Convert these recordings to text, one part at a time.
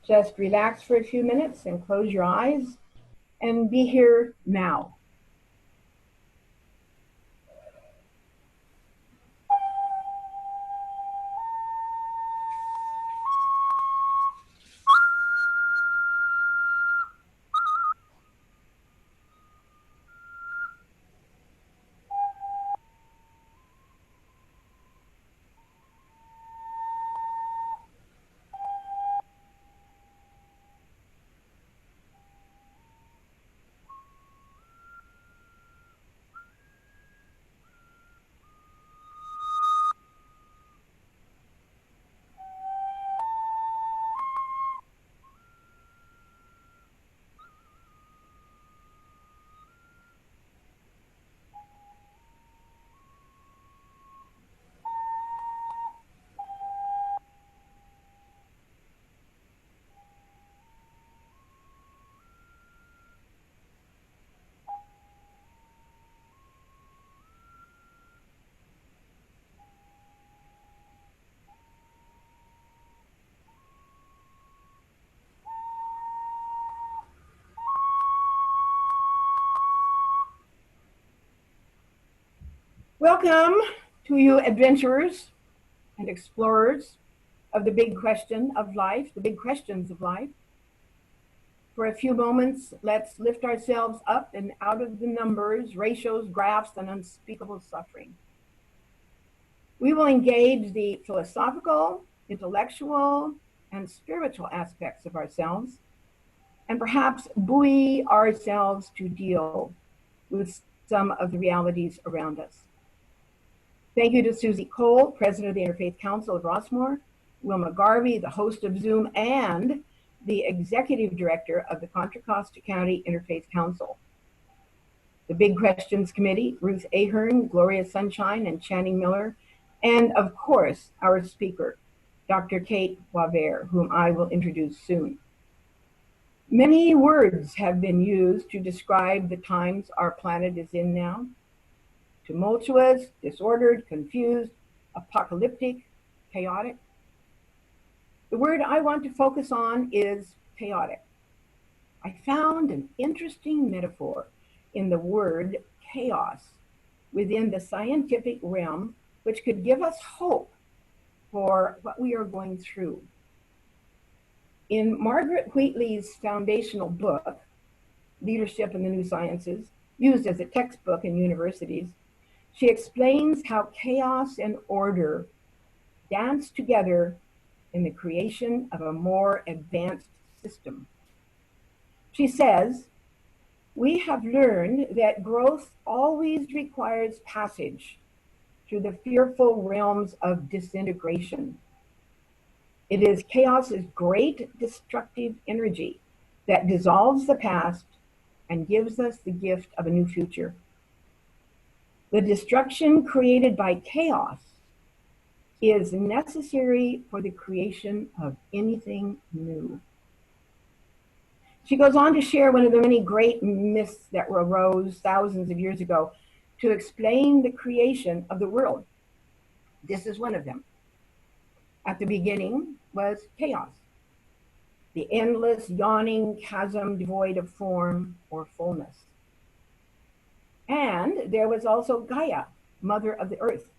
Just relax for a few minutes and close your eyes and be here now. Welcome to you adventurers and explorers of the big question of life, the big questions of life. For a few moments, let's lift ourselves up and out of the numbers, ratios, graphs, and unspeakable suffering. We will engage the philosophical, intellectual, and spiritual aspects of ourselves, and perhaps buoy ourselves to deal with some of the realities around us. Thank you to Susie Cole, President of the Interfaith Council of Rossmoor, Wilma Garvey, the host of Zoom, and the Executive Director of the Contra Costa County Interfaith Council. The Big Questions Committee, Ruth Ahern, Gloria Sunshine, and Channing Miller, and of course, our speaker, Dr. Kate Boisvert, whom I will introduce soon. Many words have been used to describe the times our planet is in now. Tumultuous, disordered, confused, apocalyptic, chaotic. The word I want to focus on is chaotic. I found an interesting metaphor in the word chaos within the scientific realm, which could give us hope for what we are going through. In Margaret Wheatley's foundational book, Leadership in the New Sciences, used as a textbook in universities, she explains how chaos and order dance together in the creation of a more advanced system. She says, "We have learned that growth always requires passage through the fearful realms of disintegration. It is chaos's great destructive energy that dissolves the past and gives us the gift of a new future. The destruction created by chaos is necessary for the creation of anything new." She goes on to share one of the many great myths that arose thousands of years ago to explain the creation of the world. This is one of them. At the beginning was chaos, the endless yawning chasm devoid of form or fullness. And there was also Gaia, mother of the earth,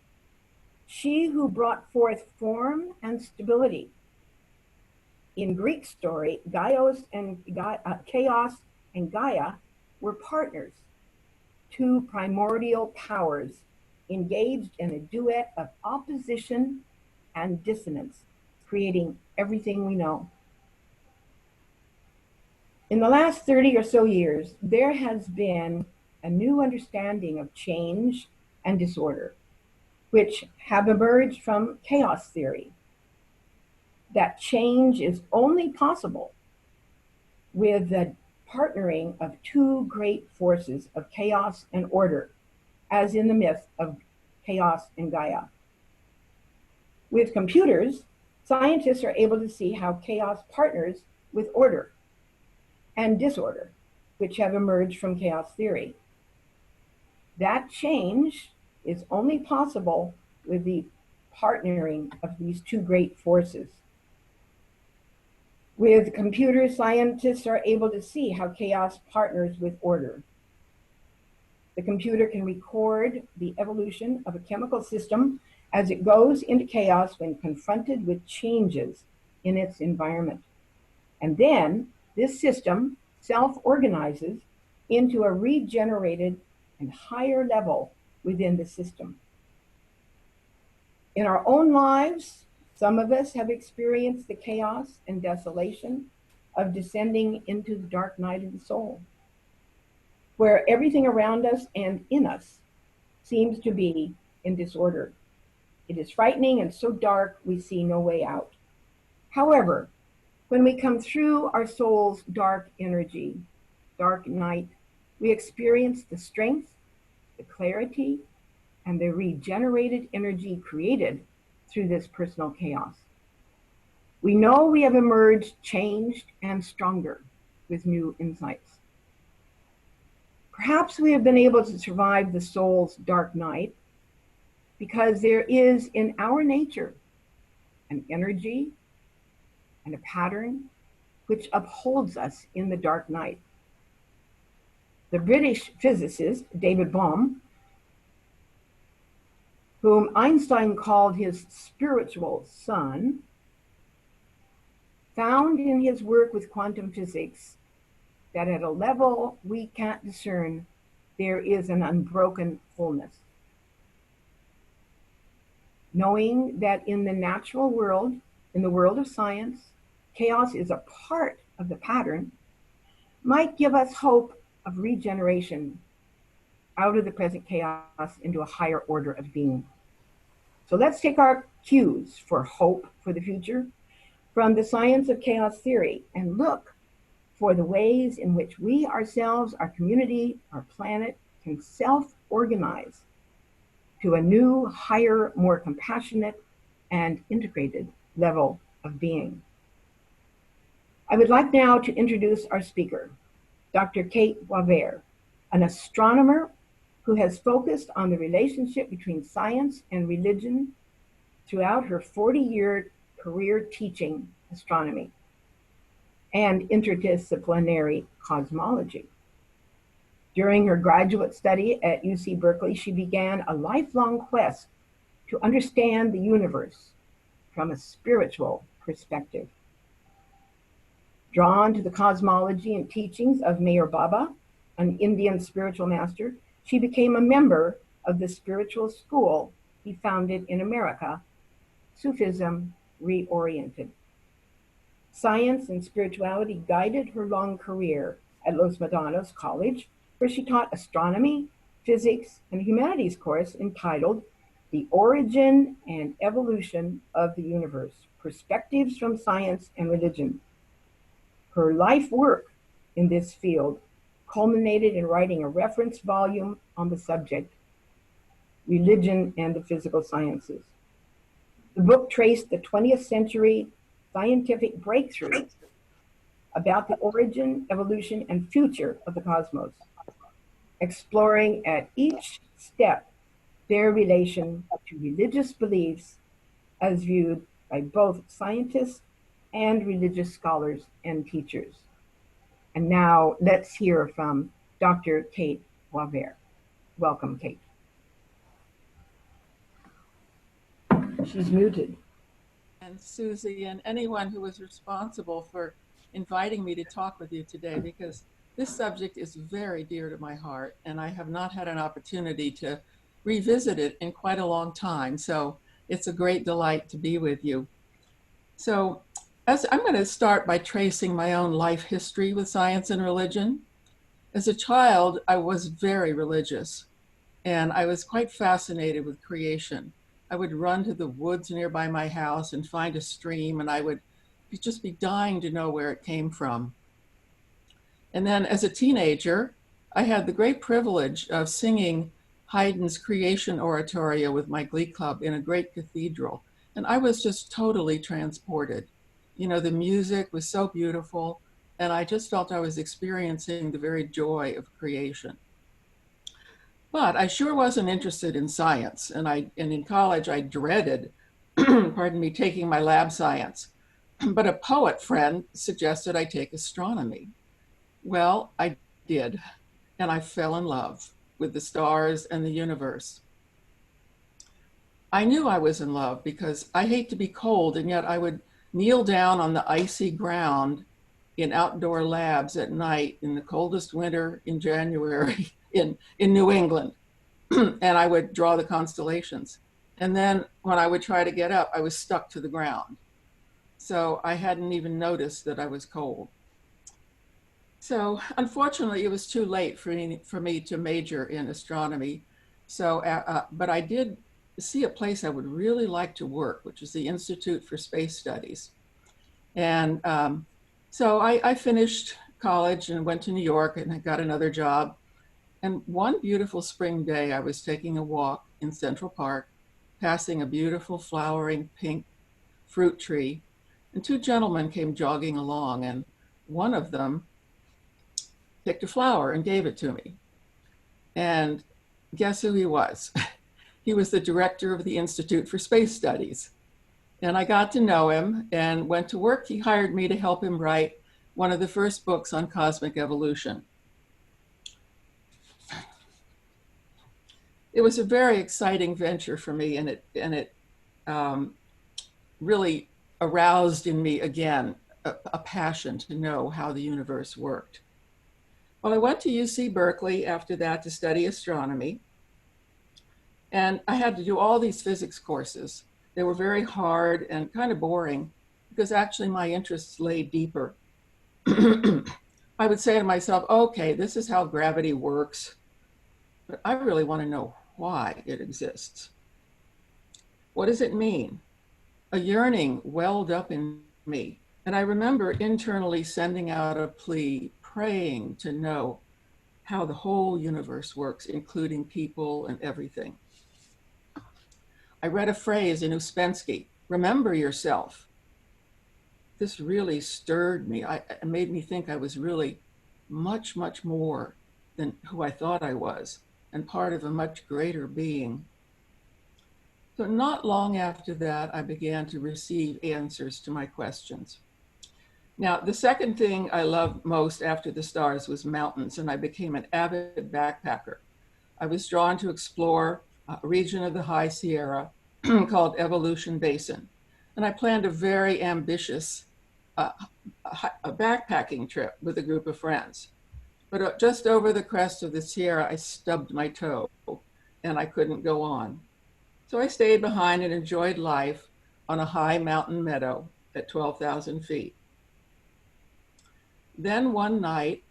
she who brought forth form and stability. In Greek story, chaos and Gaia were partners, two primordial powers engaged in a duet of opposition and dissonance, creating everything we know. In the last 30 or so years, there has been a new understanding of change and disorder, which have emerged from chaos theory. That change is only possible with the partnering of two great forces of chaos and order, as in the myth of chaos and Gaia. With computers, scientists are able to see how chaos partners with order and disorder, which have emerged from chaos theory. That change is only possible with the partnering of these two great forces. With computers, scientists are able to see how chaos partners with order. The computer can record the evolution of a chemical system as it goes into chaos when confronted with changes in its environment. And then this system self-organizes into a regenerated and higher level within the system. In our own lives, some of us have experienced the chaos and desolation of descending into the dark night of the soul, where everything around us and in us seems to be in disorder. It is frightening and so dark we see no way out. However, when we come through our soul's dark energy, dark night, we experience the strength, the clarity, and the regenerated energy created through this personal chaos. We know we have emerged changed and stronger with new insights. Perhaps we have been able to survive the soul's dark night because there is in our nature an energy and a pattern which upholds us in the dark night. The British physicist David Bohm, whom Einstein called his spiritual son, found in his work with quantum physics that at a level we can't discern, there is an unbroken wholeness. Knowing that in the natural world, in the world of science, chaos is a part of the pattern, might give us hope of regeneration out of the present chaos into a higher order of being. So let's take our cues for hope for the future from the science of chaos theory and look for the ways in which we ourselves, our community, our planet can self-organize to a new, higher, more compassionate and integrated level of being. I would like now to introduce our speaker, Dr. Kate Boisvert, an astronomer who has focused on the relationship between science and religion throughout her 40-year career teaching astronomy and interdisciplinary cosmology. During her graduate study at UC Berkeley, she began a lifelong quest to understand the universe from a spiritual perspective. Drawn to the cosmology and teachings of Meher Baba, an Indian spiritual master, she became a member of the spiritual school he founded in America, Sufism Reoriented. Science and spirituality guided her long career at Los Medanos College, where she taught astronomy, physics, and a humanities course entitled The Origin and Evolution of the Universe, Perspectives from Science and Religion. Her life work in this field culminated in writing a reference volume on the subject, Religion and the Physical Sciences. The book traced the 20th century scientific breakthrough about the origin, evolution, and future of the cosmos, exploring at each step their relation to religious beliefs as viewed by both scientists and religious scholars and teachers. And now let's hear from Dr. Kate Boisvert. Welcome, Kate. She's muted. And Susie and anyone who was responsible for inviting me to talk with you today, because this subject is very dear to my heart and I have not had an opportunity to revisit it in quite a long time. So it's a great delight to be with you. So I'm going to start by tracing my own life history with science and religion. As a child, I was very religious and I was quite fascinated with creation. I would run to the woods nearby my house and find a stream, and I would just be dying to know where it came from. And then as a teenager, I had the great privilege of singing Haydn's Creation Oratorio with my glee club in a great cathedral. And I was just totally transported. You know, the music was so beautiful, and I just felt I was experiencing the very joy of creation. But I sure wasn't interested in science, and in college I dreaded, pardon me, taking my lab science. But a poet friend suggested I take astronomy. Well, I did, and I fell in love with the stars and the universe. I knew I was in love because I hate to be cold, and yet I would kneel down on the icy ground in outdoor labs at night in the coldest winter in January in New England, and I would draw the constellations. And then when I would try to get up, I was stuck to the ground. So I hadn't even noticed that I was cold. So unfortunately, it was too late for me to major in astronomy. But I did see a place I would really like to work, which is the Institute for Space Studies. And so I finished college and went to New York, and I got another job. And one beautiful spring day, I was taking a walk in Central Park, passing a beautiful flowering pink fruit tree, and two gentlemen came jogging along, and one of them picked a flower and gave it to me. And guess who he was? He was the director of the Institute for Space Studies. And I got to know him and went to work. He hired me to help him write one of the first books on cosmic evolution. It was a very exciting venture for me, and it really aroused in me again a passion to know how the universe worked. Well, I went to UC Berkeley after that to study astronomy, and I had to do all these physics courses. They were very hard and kind of boring because actually my interests lay deeper. I would say to myself, okay, this is how gravity works, but I really want to know why it exists. What does it mean? A yearning welled up in me, and I remember internally sending out a plea, praying to know how the whole universe works, including people and everything. I read a phrase in Ouspensky, remember yourself. This really stirred me. It made me think I was really much, much more than who I thought I was, and part of a much greater being. So not long after that, I began to receive answers to my questions. Now, the second thing I loved most after the stars was mountains, and I became an avid backpacker. I was drawn to explore a region of the High Sierra called Evolution Basin. And I planned a very ambitious a backpacking trip with a group of friends. But just over the crest of the Sierra, I stubbed my toe and I couldn't go on. So I stayed behind and enjoyed life on a high mountain meadow at 12,000 feet. Then one night,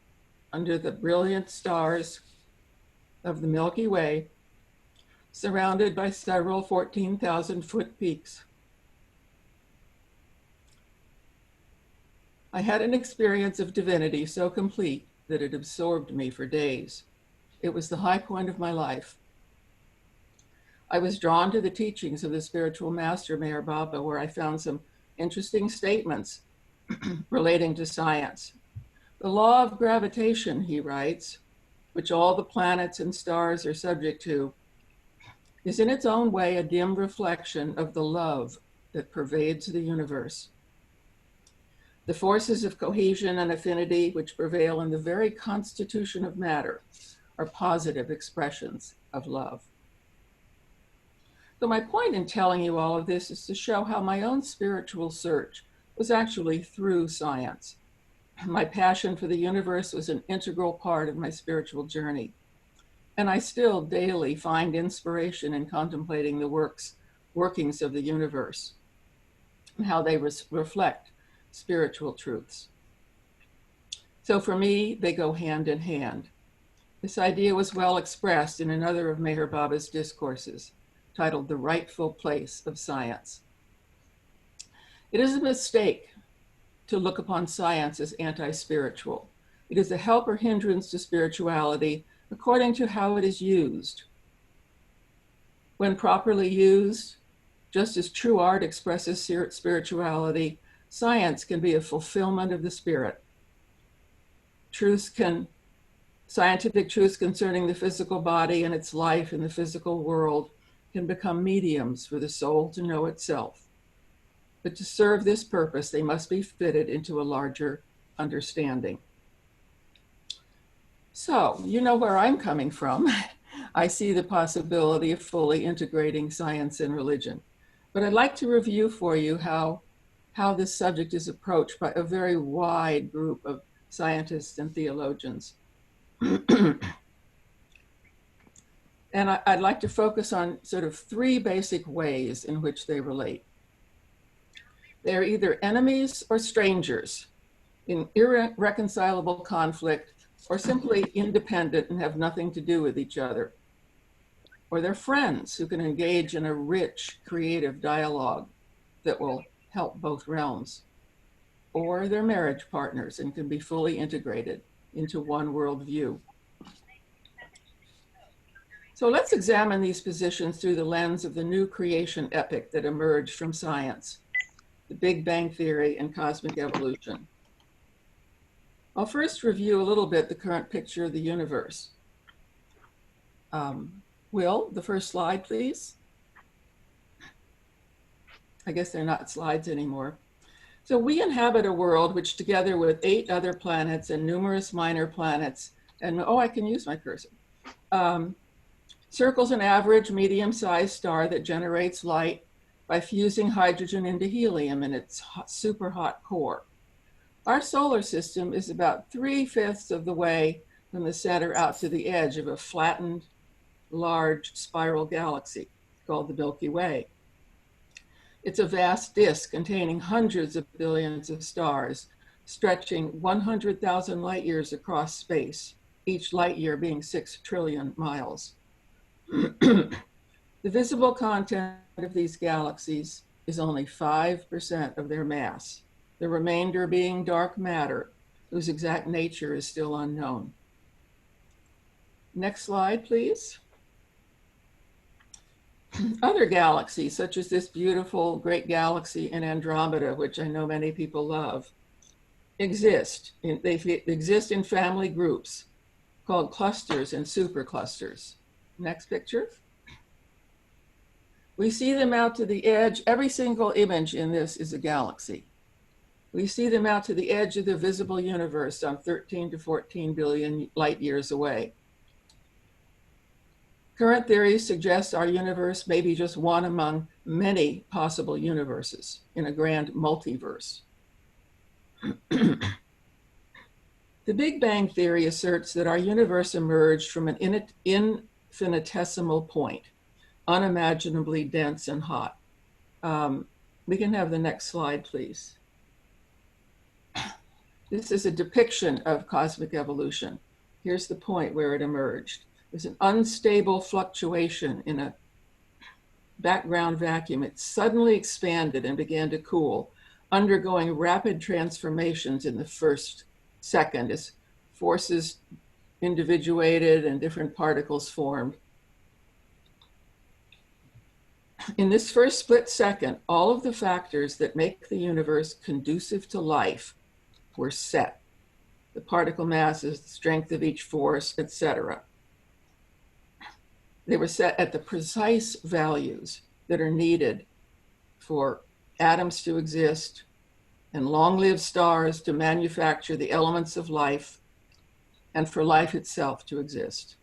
under the brilliant stars of the Milky Way, surrounded by several 14,000-foot peaks, I had an experience of divinity so complete that it absorbed me for days. It was the high point of my life. I was drawn to the teachings of the spiritual master, Meher Baba, where I found some interesting statements relating to science. The law of gravitation, he writes, which all the planets and stars are subject to, is in its own way a dim reflection of the love that pervades the universe. The forces of cohesion and affinity which prevail in the very constitution of matter are positive expressions of love. So my point in telling you all of this is to show how my own spiritual search was actually through science. My passion for the universe was an integral part of my spiritual journey. And I still daily find inspiration in contemplating the workings of the universe and how they reflect spiritual truths. So for me, they go hand in hand. This idea was well expressed in another of Meher Baba's discourses, titled The Rightful Place of Science. It is a mistake to look upon science as anti-spiritual. It is a help or hindrance to spirituality according to how it is used. When properly used, just as true art expresses spirituality, science can be a fulfillment of the spirit. Scientific truths concerning the physical body and its life in the physical world can become mediums for the soul to know itself. but to serve this purpose, they must be fitted into a larger understanding. So, you know where I'm coming from. I see the possibility of fully integrating science and religion. But I'd like to review for you how this subject is approached by a very wide group of scientists and theologians. And I'd like to focus on sort of three basic ways in which they relate. They're either enemies or strangers in irreconcilable conflict, or simply independent and have nothing to do with each other. Or they're friends who can engage in a rich, creative dialogue that will help both realms. Or they're marriage partners and can be fully integrated into one worldview. So let's examine these positions through the lens of the new creation epic that emerged from science, the Big Bang Theory and cosmic evolution. I'll first review a little bit the current picture of the universe. Will, the first slide, please. I guess they're not slides anymore. So we inhabit a world which, together with 8 other planets and numerous minor planets, and oh, I can use my cursor, circles an average medium-sized star that generates light by fusing hydrogen into helium in its super hot core. Our solar system is about 3/5 of the way from the center out to the edge of a flattened, large spiral galaxy called the Milky Way. It's a vast disk containing hundreds of billions of stars, stretching 100,000 light years across space, each light year being 6 trillion miles. The visible content of these galaxies is only 5% of their mass, the remainder being dark matter, whose exact nature is still unknown. Next slide, please. Other galaxies, such as this beautiful great galaxy in Andromeda, which I know many people love, exist. They exist in family groups called clusters and superclusters. Next picture. We see them out to the edge. Every single image in this is a galaxy. We see them out to the edge of the visible universe on 13 to 14 billion light years away. Current theories suggest our universe may be just one among many possible universes in a grand multiverse. The Big Bang Theory asserts that our universe emerged from an infinitesimal point, unimaginably dense and hot. We can have the next slide, please. This is a depiction of cosmic evolution. Here's the point where it emerged. There's an unstable fluctuation in a background vacuum. It suddenly expanded and began to cool, undergoing rapid transformations in the first second as forces individuated and different particles formed. In this first split second, all of the factors that make the universe conducive to life were set. The particle masses, the strength of each force, etc. They were set at the precise values that are needed for atoms to exist and long-lived stars to manufacture the elements of life and for life itself to exist.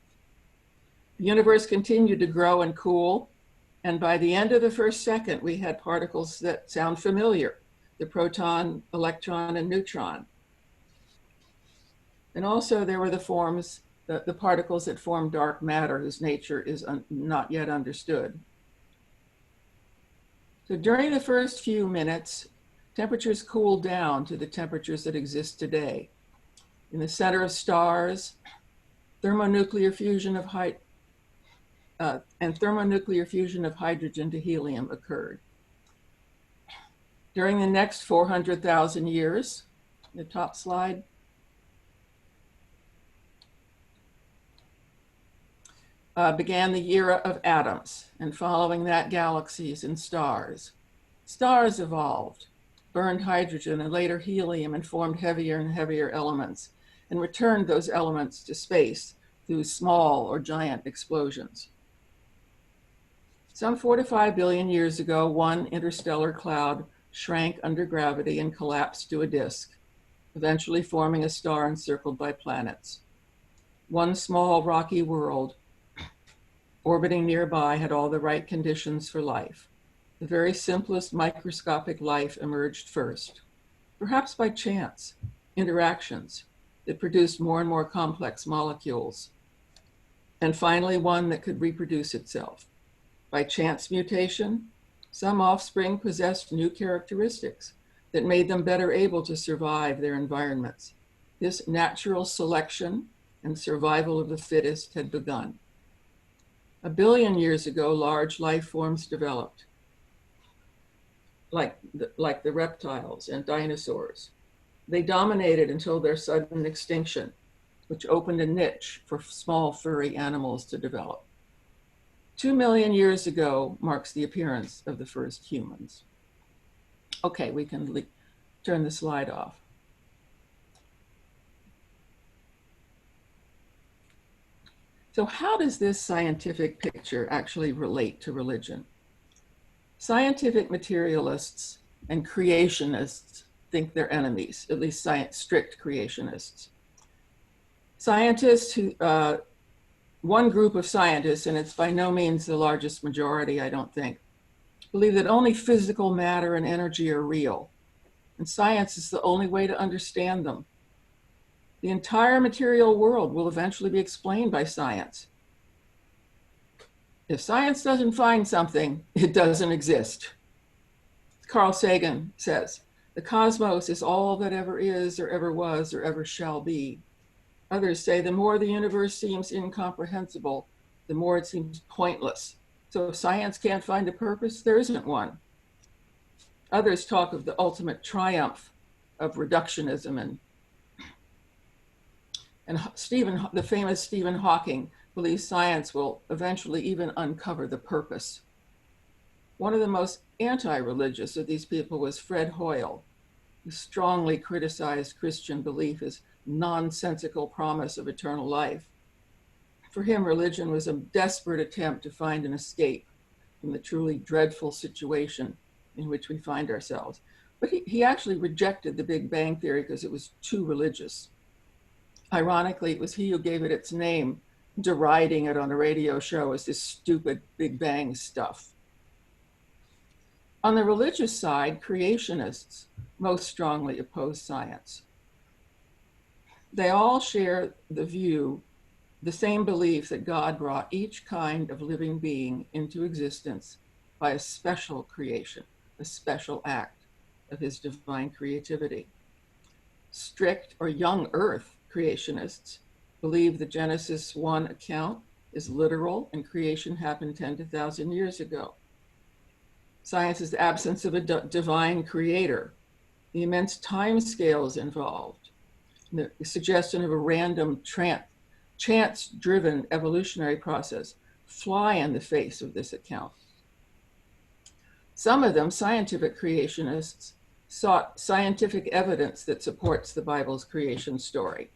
The universe continued to grow and cool, and by the end of the first second, we had particles that sound familiar, the proton, electron, and neutron. And also there were the forms, the particles that form dark matter, whose nature is not yet understood. So during the first few minutes, temperatures cooled down to the temperatures that exist today. In the center of stars, thermonuclear fusion of hydrogen to helium occurred. During the next 400,000 years, the top slide, began the era of atoms, and following that, galaxies and stars. Stars evolved, burned hydrogen and later helium, and formed heavier and heavier elements, and returned those elements to space through small or giant explosions. Some 4 to 5 billion years ago, one interstellar cloud shrank under gravity and collapsed to a disk, eventually forming a star encircled by planets. One small rocky world orbiting nearby had all the right conditions for life. The very simplest microscopic life emerged first, perhaps by chance, interactions that produced more and more complex molecules, and finally one that could reproduce itself. By chance mutation, some offspring possessed new characteristics that made them better able to survive their environments. This natural selection and survival of the fittest had begun. 1 billion years ago, large life forms developed, like the reptiles and dinosaurs. They dominated until their sudden extinction, which opened a niche for small furry animals to develop. 2 million years ago marks the appearance of the first humans. Okay, we can turn the slide off. So how does this scientific picture actually relate to religion? Scientific materialists and creationists think they're enemies, at least strict creationists. Scientists who, one group of scientists, and it's by no means the largest majority, I don't think, believe that only physical matter and energy are real, and science is the only way to understand them. The entire material world will eventually be explained by science. If science doesn't find something, it doesn't exist. Carl Sagan says, "The cosmos is all that ever is, or ever was, or ever shall be." Others say the more the universe seems incomprehensible, the more it seems pointless. So if science can't find a purpose, there isn't one. Others talk of the ultimate triumph of reductionism, and the famous Stephen Hawking believes science will eventually even uncover the purpose. One of the most anti-religious of these people was Fred Hoyle, who strongly criticized Christian belief as nonsensical promise of eternal life. For him, religion was a desperate attempt to find an escape from the truly dreadful situation in which we find ourselves. But he actually rejected the Big Bang Theory because it was too religious. Ironically, it was he who gave it its name, deriding it on a radio show as this stupid Big Bang stuff. On the religious side, creationists most strongly oppose science. They all share the same belief that God brought each kind of living being into existence by a special creation, a special act of his divine creativity. Strict or young earth creationists believe the Genesis 1 account is literal and creation happened 10 to 1,000 years ago. Science is the absence of a divine creator, the immense time scales involved, the suggestion of a random chance-driven evolutionary process fly in the face of this account. Some of them, scientific creationists, sought scientific evidence that supports the Bible's creation story.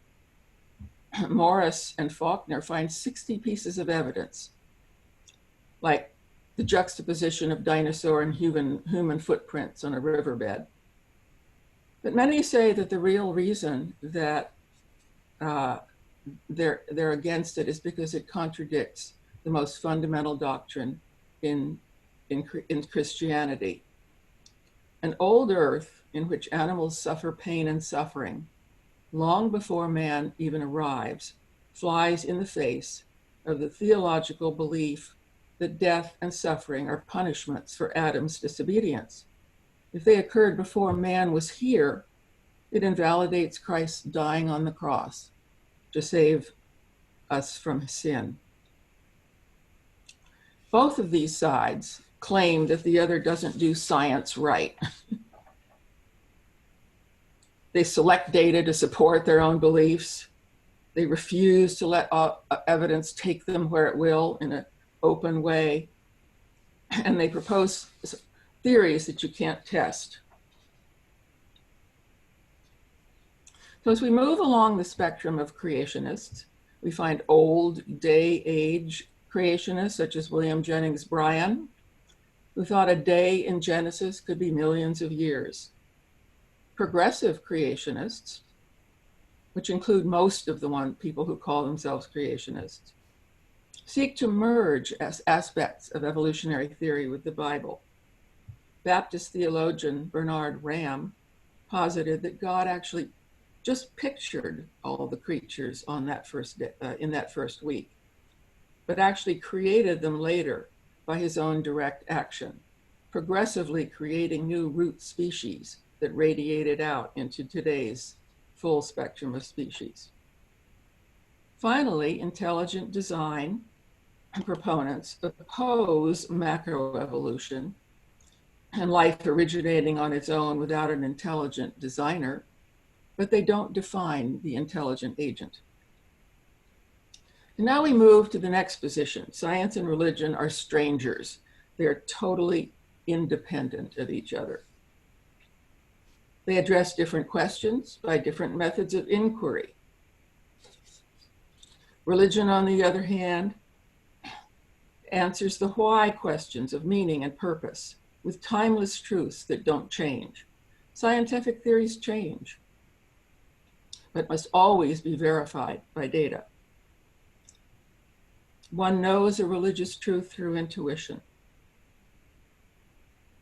Morris and Faulkner find 60 pieces of evidence, like the juxtaposition of dinosaur and human footprints on a riverbed. But many say that the real reason that they're against it is because it contradicts the most fundamental doctrine in Christianity. An old earth in which animals suffer pain and suffering, long before man even arrives, flies in the face of the theological belief that death and suffering are punishments for Adam's disobedience. If they occurred before man was here, it invalidates Christ dying on the cross to save us from sin. Both of these sides claim that the other doesn't do science right. They select data to support their own beliefs. They refuse to let evidence take them where it will in an open way. And they propose theories that you can't test. So as we move along the spectrum of creationists, we find old day age creationists such as William Jennings Bryan, who thought a day in Genesis could be millions of years. Progressive creationists, which include most of the people who call themselves creationists, seek to merge aspects of evolutionary theory with the Bible. Baptist theologian Bernard Ram posited that God actually just pictured all the creatures on that first day, in that first week, but actually created them later by his own direct action, progressively creating new root species that radiated out into today's full spectrum of species. Finally, intelligent design proponents oppose macroevolution and life originating on its own without an intelligent designer, but they don't define the intelligent agent. And now we move to the next position. Science and religion are strangers. They are totally independent of each other. They address different questions by different methods of inquiry. Religion, on the other hand, answers the why questions of meaning and purpose with timeless truths that don't change. Scientific theories change, but must always be verified by data. One knows a religious truth through intuition.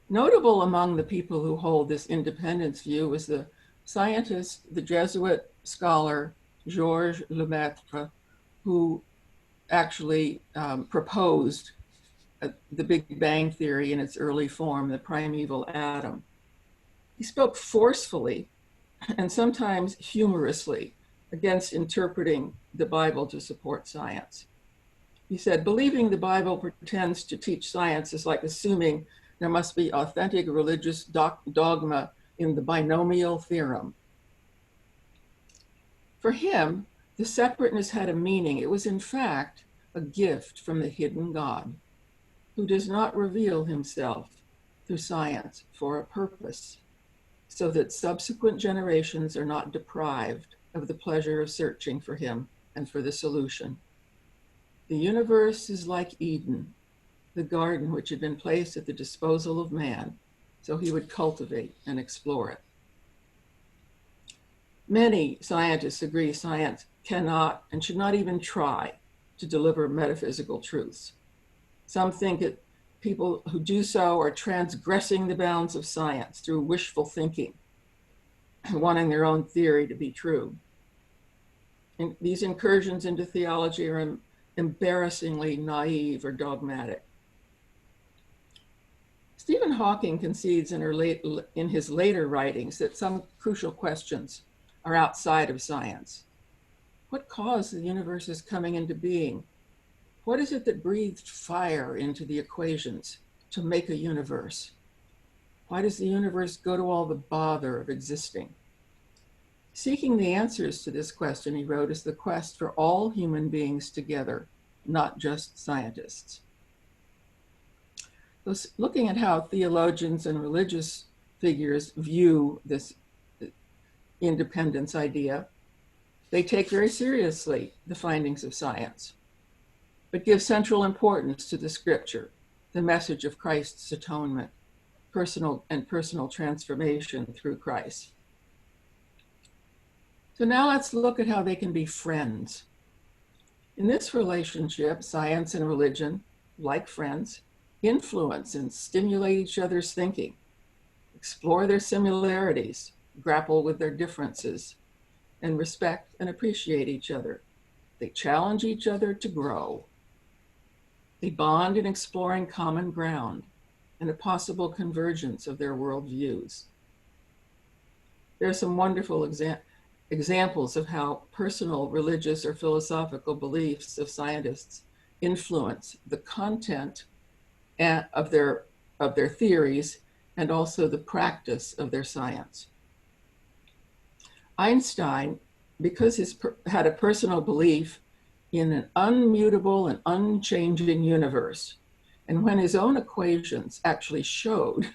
Notable among the people who hold this independence view is the scientist, the Jesuit scholar, Georges Lemaitre, who actually proposed the Big Bang Theory in its early form, the primeval atom. He spoke forcefully and sometimes humorously against interpreting the Bible to support science. He said, believing the Bible pretends to teach science is like assuming there must be authentic religious dogma in the binomial theorem. For him, the separateness had a meaning. It was in fact a gift from the hidden God, who does not reveal himself through science for a purpose, so that subsequent generations are not deprived of the pleasure of searching for him and for the solution. The universe is like Eden, the garden which had been placed at the disposal of man, so he would cultivate and explore it. Many scientists agree science cannot and should not even try to deliver metaphysical truths. Some think that people who do so are transgressing the bounds of science through wishful thinking, wanting their own theory to be true. And these incursions into theology are embarrassingly naive or dogmatic. Stephen Hawking concedes in his later writings that some crucial questions are outside of science. What caused the universe's coming into being? What is it that breathed fire into the equations to make a universe? Why does the universe go to all the bother of existing? Seeking the answers to this question, he wrote, is the quest for all human beings together, not just scientists. So looking at how theologians and religious figures view this independence idea, they take very seriously the findings of science, but give central importance to the scripture, the message of Christ's atonement, personal transformation through Christ. So now let's look at how they can be friends. In this relationship, science and religion, like friends, influence and stimulate each other's thinking, explore their similarities, grapple with their differences, and respect and appreciate each other. They challenge each other to grow. They bond in exploring common ground and a possible convergence of their worldviews. There are some wonderful examples of how personal religious or philosophical beliefs of scientists influence the content of their theories and also the practice of their science. Einstein, because he had a personal belief in an unmutable and unchanging universe, and when his own equations actually showed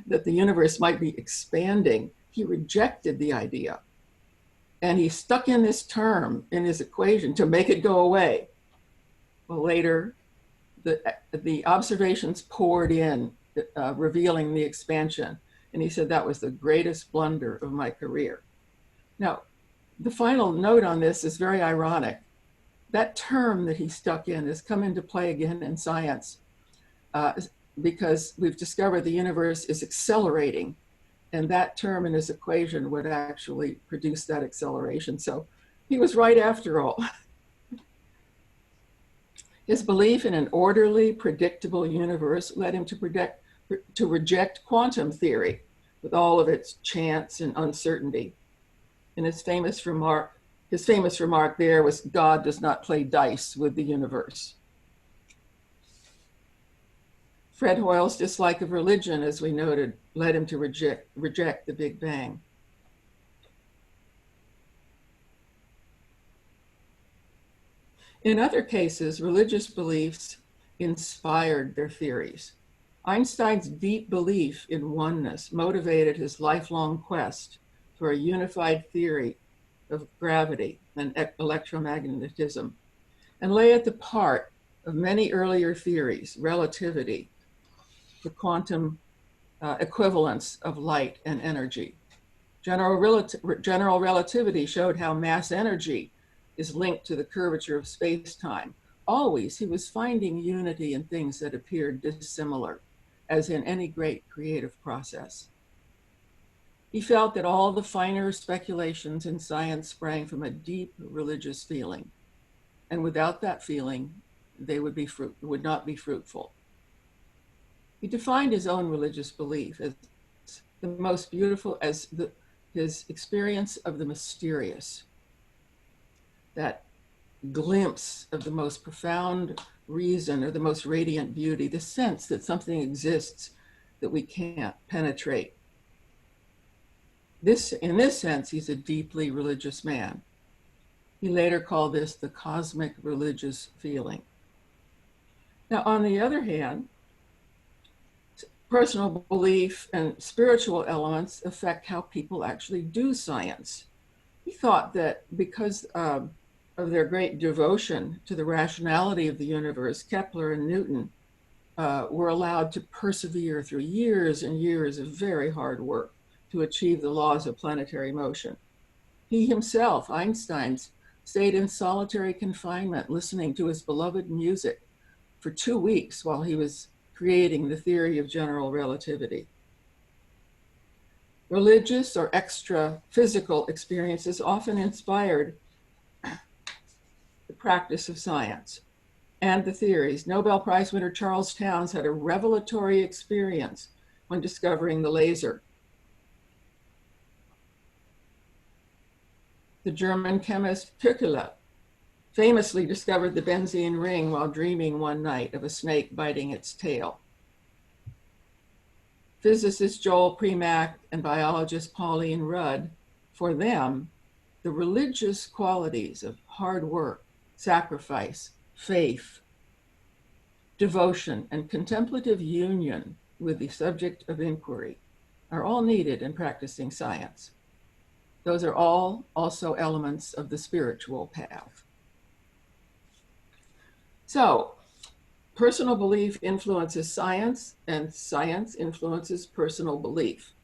that the universe might be expanding, he rejected the idea. And he stuck in this term in his equation to make it go away. Well, later, the observations poured in revealing the expansion. And he said that was the greatest blunder of my career. Now, the final note on this is very ironic. That term that he stuck in has come into play again in science because we've discovered the universe is accelerating, and that term in his equation would actually produce that acceleration. So he was right after all. His belief in an orderly, predictable universe led him to reject quantum theory with all of its chance and uncertainty. And his famous remark there was, "God does not play dice with the universe." Fred Hoyle's dislike of religion, as we noted, led him to reject the Big Bang. In other cases, religious beliefs inspired their theories. Einstein's deep belief in oneness motivated his lifelong quest for a unified theory of gravity and electromagnetism, and lay at the heart of many earlier theories, relativity, the quantum equivalence of light and energy. General relativity showed how mass energy is linked to the curvature of space-time. Always, he was finding unity in things that appeared dissimilar, as in any great creative process. He felt that all the finer speculations in science sprang from a deep religious feeling, and without that feeling, they would not be fruitful. He defined his own religious belief as the most beautiful, as his experience of the mysterious, that glimpse of the most profound reason or the most radiant beauty, the sense that something exists that we can't penetrate. In this sense, he's a deeply religious man. He later called this the cosmic religious feeling. Now, on the other hand, personal belief and spiritual elements affect how people actually do science. He thought that because of their great devotion to the rationality of the universe, Kepler and Newton were allowed to persevere through years and years of very hard work to achieve the laws of planetary motion. He himself, Einstein, stayed in solitary confinement listening to his beloved music for 2 weeks while he was creating the theory of general relativity. Religious or extra-physical experiences often inspired the practice of science and the theories. Nobel Prize winner Charles Townes had a revelatory experience when discovering the laser. The German chemist Pückler famously discovered the benzene ring while dreaming one night of a snake biting its tail. Physicist Joel Primack and biologist Pauline Rudd, for them, the religious qualities of hard work, sacrifice, faith, devotion, and contemplative union with the subject of inquiry are all needed in practicing science. Those are all also elements of the spiritual path. So, personal belief influences science, and science influences personal belief.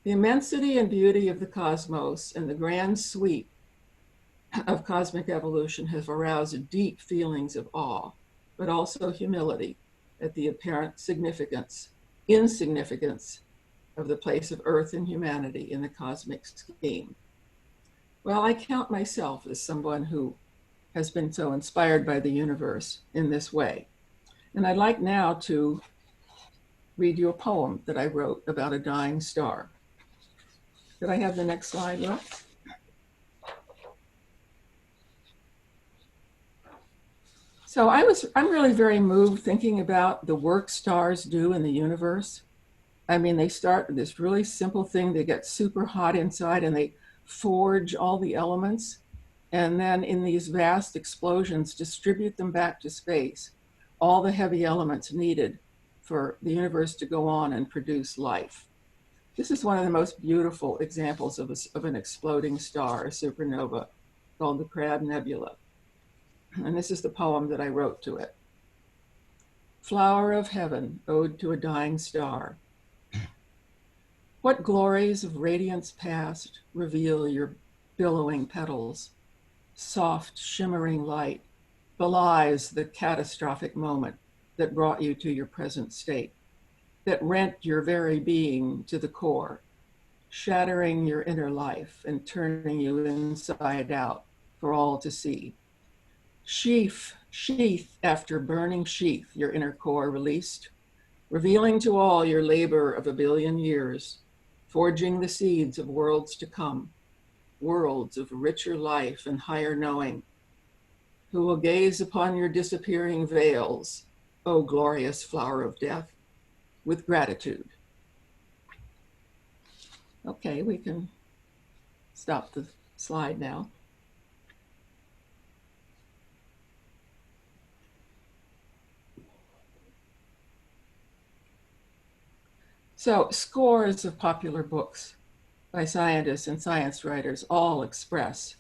The immensity and beauty of the cosmos and the grand sweep of cosmic evolution have aroused deep feelings of awe, but also humility at the apparent insignificance of the place of Earth and humanity in the cosmic scheme. Well, I count myself as someone who has been so inspired by the universe in this way. And I'd like now to read you a poem that I wrote about a dying star. Could I have the next slide, Will? So I'm really very moved thinking about the work stars do in the universe. I mean, they start with this really simple thing. They get super hot inside and they forge all the elements. And then in these vast explosions, distribute them back to space, all the heavy elements needed for the universe to go on and produce life. This is one of the most beautiful examples of an exploding star, a supernova, called the Crab Nebula. And this is the poem that I wrote to it. flower of heaven, ode to a dying star. What glories of radiance past reveal your billowing petals? Soft, shimmering light belies the catastrophic moment that brought you to your present state, that rent your very being to the core, shattering your inner life and turning you inside out for all to see. Sheath after burning sheath, your inner core released, revealing to all your labor of a billion years, forging the seeds of worlds to come, worlds of richer life and higher knowing, who will gaze upon your disappearing veils, O glorious flower of death, with gratitude. Okay, we can stop the slide now. So, scores of popular books by scientists and science writers all express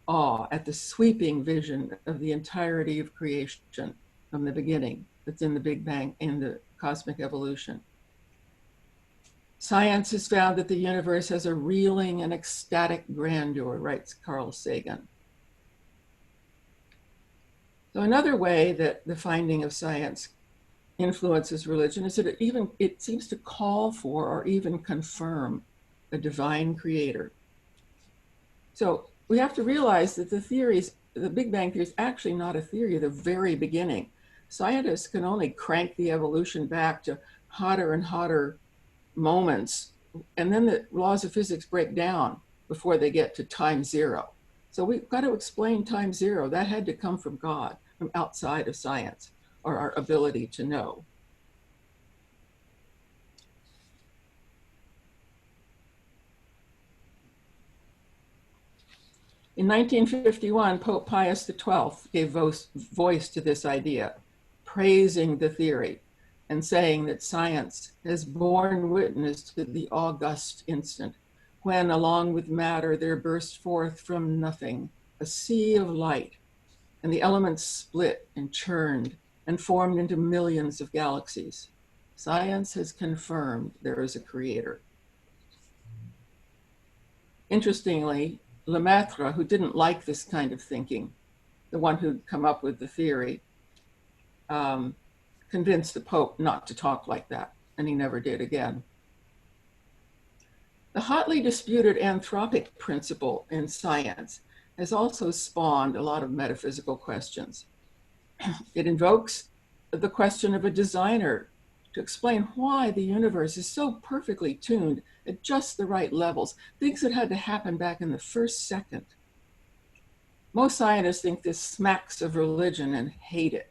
awe at the sweeping vision of the entirety of creation from the beginning that's in the Big Bang and the cosmic evolution. Science has found that the universe has a reeling and ecstatic grandeur, writes Carl Sagan. So another way that the finding of science influences religion is that it seems to call for or even confirm a divine creator. So we have to realize that the Big Bang theory is actually not a theory of the very beginning. Scientists can only crank the evolution back to hotter and hotter moments, and then the laws of physics break down before they get to time zero. So we've got to explain time zero. That had to come from God, from outside of science or our ability to know. In 1951, Pope Pius XII gave voice to this idea, praising the theory and saying that science has borne witness to the august instant when, along with matter, there burst forth from nothing a sea of light, and the elements split and churned and formed into millions of galaxies. Science has confirmed there is a creator. Interestingly, Lemaitre, who didn't like this kind of thinking, the one who'd come up with the theory, convinced the Pope not to talk like that, and he never did again. The hotly disputed anthropic principle in science has also spawned a lot of metaphysical questions. It invokes the question of a designer to explain why the universe is so perfectly tuned at just the right levels, things that had to happen back in the first second. Most scientists think this smacks of religion and hate it,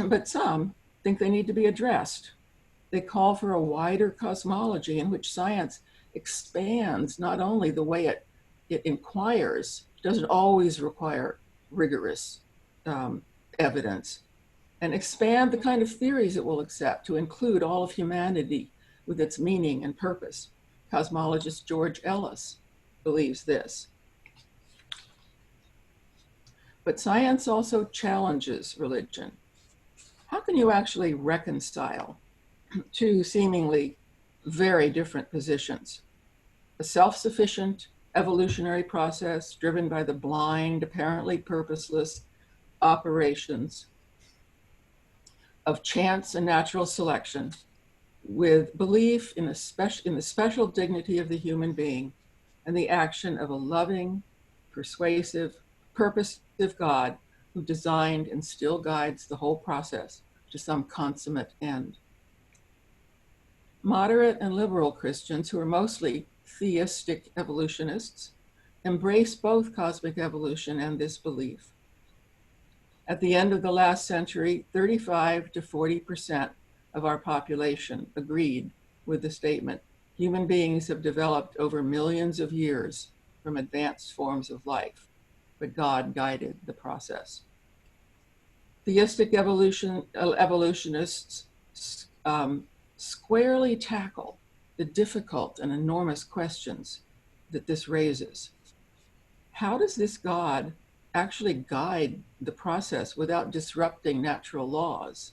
but some think they need to be addressed. They call for a wider cosmology in which science expands not only the way it inquires, doesn't always require rigorous evidence, and expand the kind of theories it will accept to include all of humanity with its meaning and purpose. Cosmologist George Ellis believes this. But science also challenges religion. How can you actually reconcile two seemingly very different positions? A self-sufficient evolutionary process driven by the blind, apparently purposeless operations of chance and natural selection, with belief in the special dignity of the human being and the action of a loving, persuasive, purposive God who designed and still guides the whole process to some consummate end. Moderate and liberal Christians, who are mostly theistic evolutionists, embrace both cosmic evolution and this belief. At the end of the last century, 35 to 40% of our population agreed with the statement, human beings have developed over millions of years from advanced forms of life, but God guided the process. Theistic evolutionists squarely tackle the difficult and enormous questions that this raises. How does this God actually guide the process without disrupting natural laws?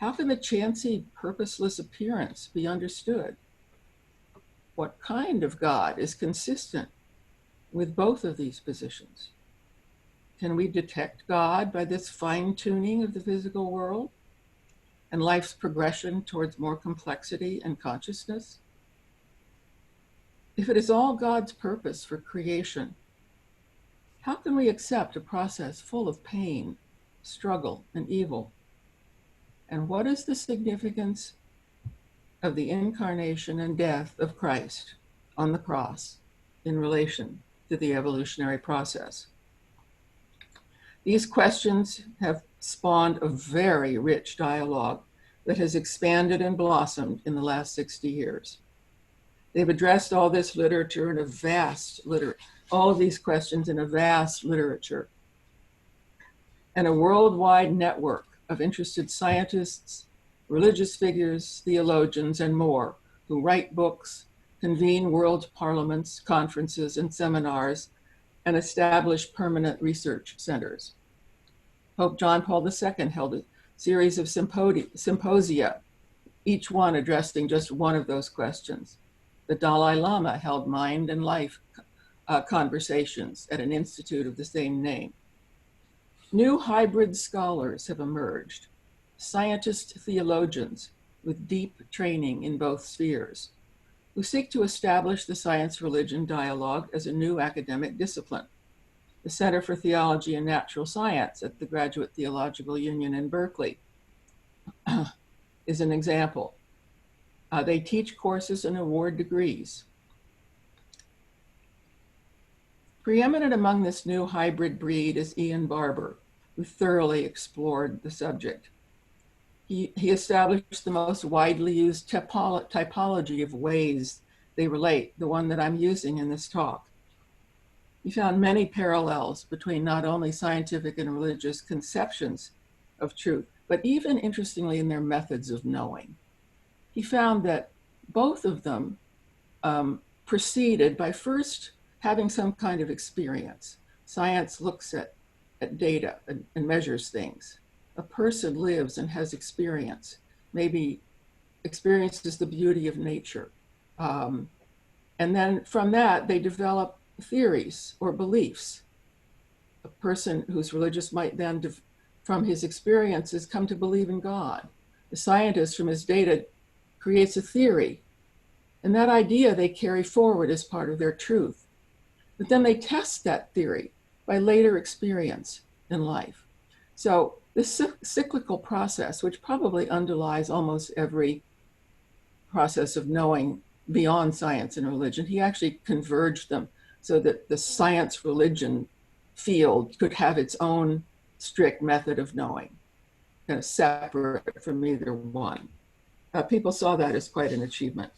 How can the chancy, purposeless appearance be understood? What kind of God is consistent with both of these positions? Can we detect God by this fine-tuning of the physical world and life's progression towards more complexity and consciousness? If it is all God's purpose for creation, how can we accept a process full of pain, struggle, and evil? And what is the significance of the incarnation and death of Christ on the cross in relation to the evolutionary process? These questions have spawned a very rich dialogue that has expanded and blossomed in the last 60 years. They've addressed all this literature in a vast all of these questions in a vast literature and a worldwide network of interested scientists, religious figures, theologians, and more who write books, convene world parliaments, conferences, and seminars, and establish permanent research centers. Pope John Paul II held a series of symposia, each one addressing just one of those questions. The Dalai Lama held mind and life conversations at an institute of the same name. New hybrid scholars have emerged, scientist theologians with deep training in both spheres, who seek to establish the science-religion dialogue as a new academic discipline. The Center for Theology and Natural Science at the Graduate Theological Union in Berkeley is an example. They teach courses and award degrees. Preeminent among this new hybrid breed is Ian Barber, who thoroughly explored the subject. He established the most widely used typology of ways they relate, the one that I'm using in this talk. He found many parallels between not only scientific and religious conceptions of truth, but even interestingly in their methods of knowing. He found that both of them proceeded by first having some kind of experience. Science looks at data and measures things. A person lives and has experience, maybe experiences the beauty of nature. And then from that, they develop theories or beliefs. A person who's religious might then, from his experiences, come to believe in God. The scientist, from his data, creates a theory. And that idea they carry forward as part of their truth. But then they test that theory by later experience in life. So this cyclical process, which probably underlies almost every process of knowing beyond science and religion, he actually converged them so that the science-religion field could have its own strict method of knowing, kind of separate from either one. People saw that as quite an achievement.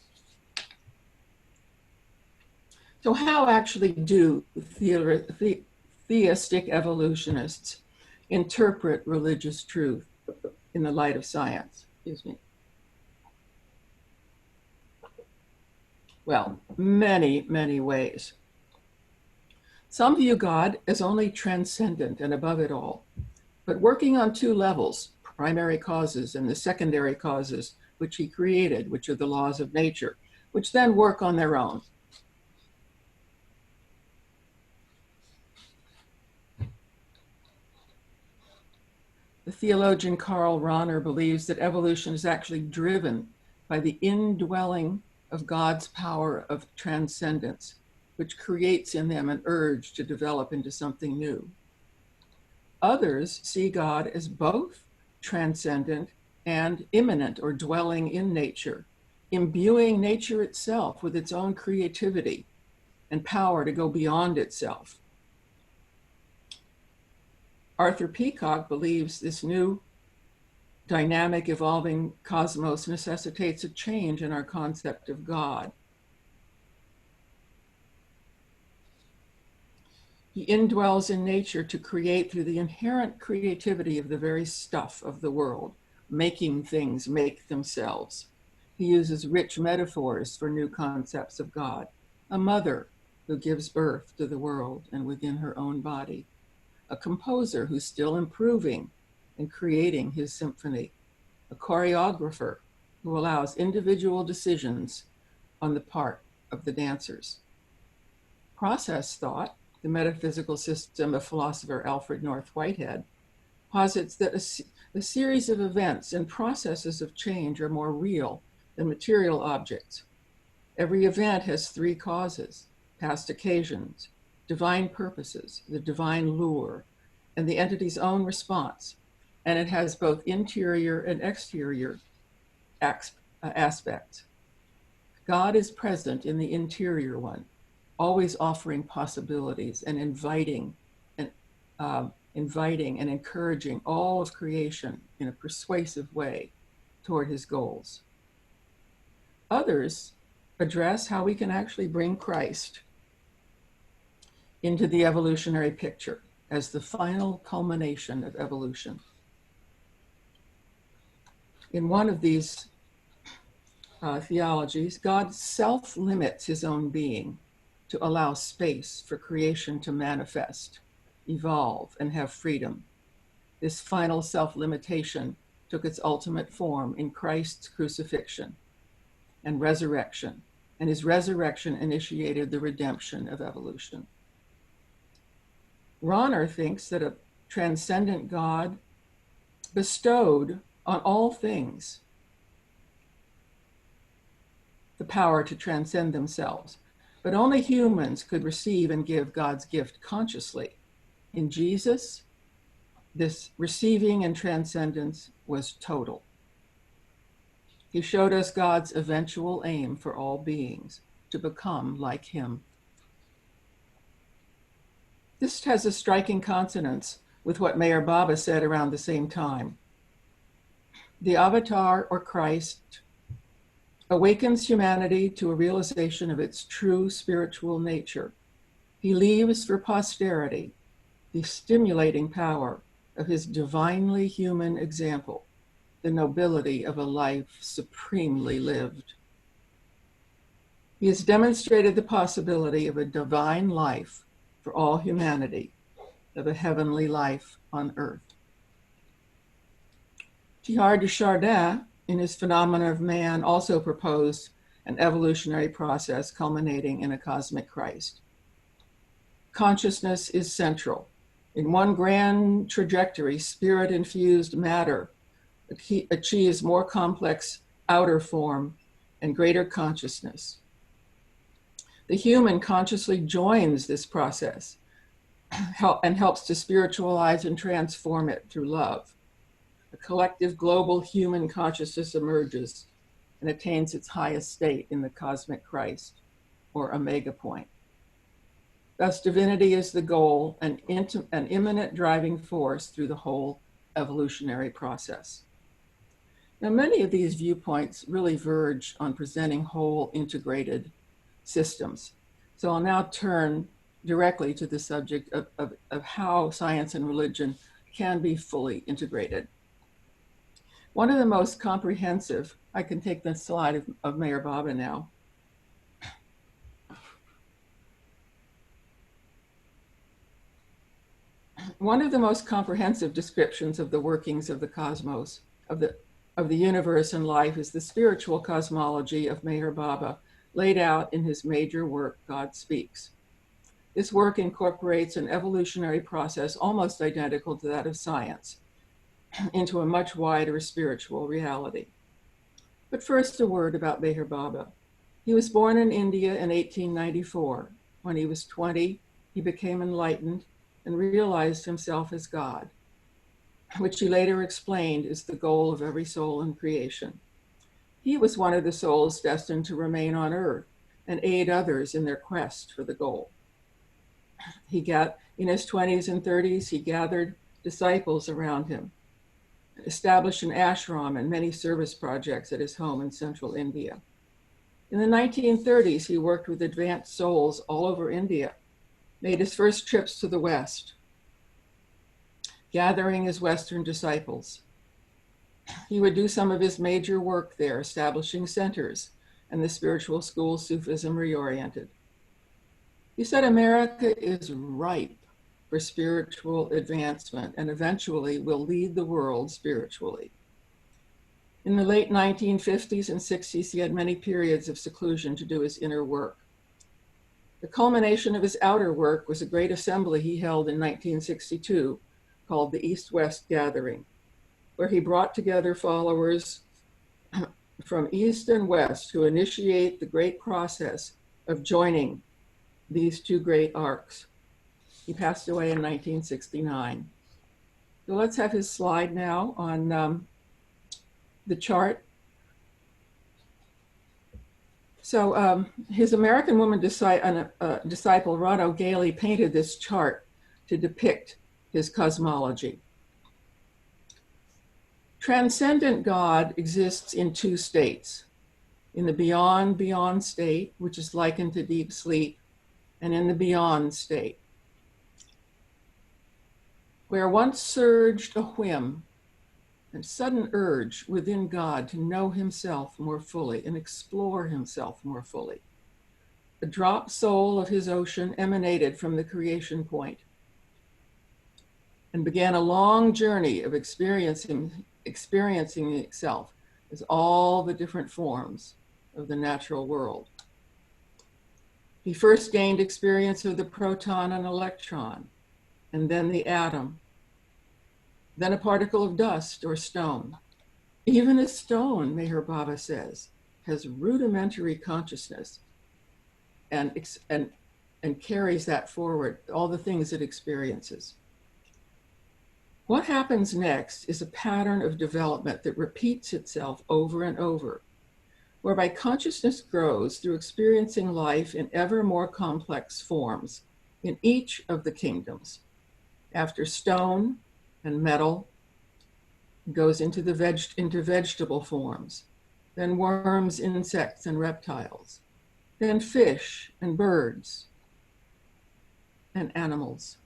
So how actually do theistic evolutionists interpret religious truth in the light of science? Excuse me. Well, many, many ways. Some view God as only transcendent and above it all, but working on two levels, primary causes and the secondary causes which he created, which are the laws of nature, which then work on their own. The theologian Karl Rahner believes that evolution is actually driven by the indwelling of God's power of transcendence, which creates in them an urge to develop into something new. Others see God as both transcendent and immanent or dwelling in nature, imbuing nature itself with its own creativity and power to go beyond itself. Arthur Peacock believes this new dynamic evolving cosmos necessitates a change in our concept of God. He indwells in nature to create through the inherent creativity of the very stuff of the world, making things make themselves. He uses rich metaphors for new concepts of God. A mother who gives birth to the world and within her own body. A composer who's still improving and creating his symphony. a choreographer who allows individual decisions on the part of the dancers. Process thought, the metaphysical system of philosopher Alfred North Whitehead, posits that a series of events and processes of change are more real than material objects. Every event has three causes: past occasions, divine purposes, the divine lure, and the entity's own response. And it has both interior and exterior aspects. God is present in the interior one, always offering possibilities and inviting and encouraging all of creation in a persuasive way toward his goals. Others address how we can actually bring Christ into the evolutionary picture as the final culmination of evolution. In one of these theologies, God self-limits his own being to allow space for creation to manifest, evolve, and have freedom. This final self-limitation took its ultimate form in Christ's crucifixion and resurrection, and his resurrection initiated the redemption of evolution. Ronner thinks that a transcendent God bestowed on all things the power to transcend themselves, but only humans could receive and give God's gift consciously. In Jesus, this receiving and transcendence was total. He showed us God's eventual aim for all beings, to become like him. This has a striking consonance with what Meher Baba said around the same time. The avatar, or Christ, awakens humanity to a realization of its true spiritual nature. He leaves for posterity the stimulating power of his divinely human example, the nobility of a life supremely lived. He has demonstrated the possibility of a divine life for all humanity, of a heavenly life on earth. Teilhard de Chardin, in his Phenomena of Man, also proposed an evolutionary process culminating in a cosmic Christ. Consciousness is central. In one grand trajectory, spirit-infused matter achieves more complex outer form and greater consciousness. The human consciously joins this process and helps to spiritualize and transform it through love. A collective global human consciousness emerges and attains its highest state in the cosmic Christ, or omega point. Thus, divinity is the goal, an immanent driving force through the whole evolutionary process. Now, many of these viewpoints really verge on presenting whole integrated systems. So I'll now turn directly to the subject of how science and religion can be fully integrated. One of the most comprehensive, I can take the slide of Meher Baba now. One of the most comprehensive descriptions of the workings of the cosmos, of the universe and life, is the spiritual cosmology of Meher Baba, laid out in his major work, God Speaks. This work incorporates an evolutionary process almost identical to that of science into a much wider spiritual reality. But first, a word about Meher Baba. He was born in India in 1894. When he was 20, he became enlightened and realized himself as God, which he later explained is the goal of every soul in creation. He was one of the souls destined to remain on earth and aid others in their quest for the goal. In his 20s and 30s, he gathered disciples around him, established an ashram and many service projects at his home in central India. In the 1930s, he worked with advanced souls all over India, made his first trips to the West, gathering his Western disciples. He would do some of his major work there, establishing centers and the spiritual school Sufism Reoriented. He said America is ripe for spiritual advancement and eventually will lead the world spiritually. In the late 1950s and 60s, he had many periods of seclusion to do his inner work. The culmination of his outer work was a great assembly he held in 1962 called the East-West Gathering, where he brought together followers from East and West who initiate the great process of joining these two great arcs. He passed away in 1969. So let's have his slide now on the chart. So his American woman disciple, Rado Gailey, painted this chart to depict his cosmology. Transcendent God exists in two states, in the beyond state, which is likened to deep sleep, and in the beyond state, where once surged a whim and sudden urge within God to know himself more fully and explore himself more fully. The drop soul of his ocean emanated from the creation point and began a long journey of experiencing itself as all the different forms of the natural world. He first gained experience of the proton and electron, and then the atom, then a particle of dust or stone. Even a stone, Meher Baba says, has rudimentary consciousness and carries that forward, all the things it experiences. What happens next is a pattern of development that repeats itself over and over, whereby consciousness grows through experiencing life in ever more complex forms in each of the kingdoms. After stone and metal, goes into vegetable forms, then worms, insects, and reptiles, then fish and birds and animals,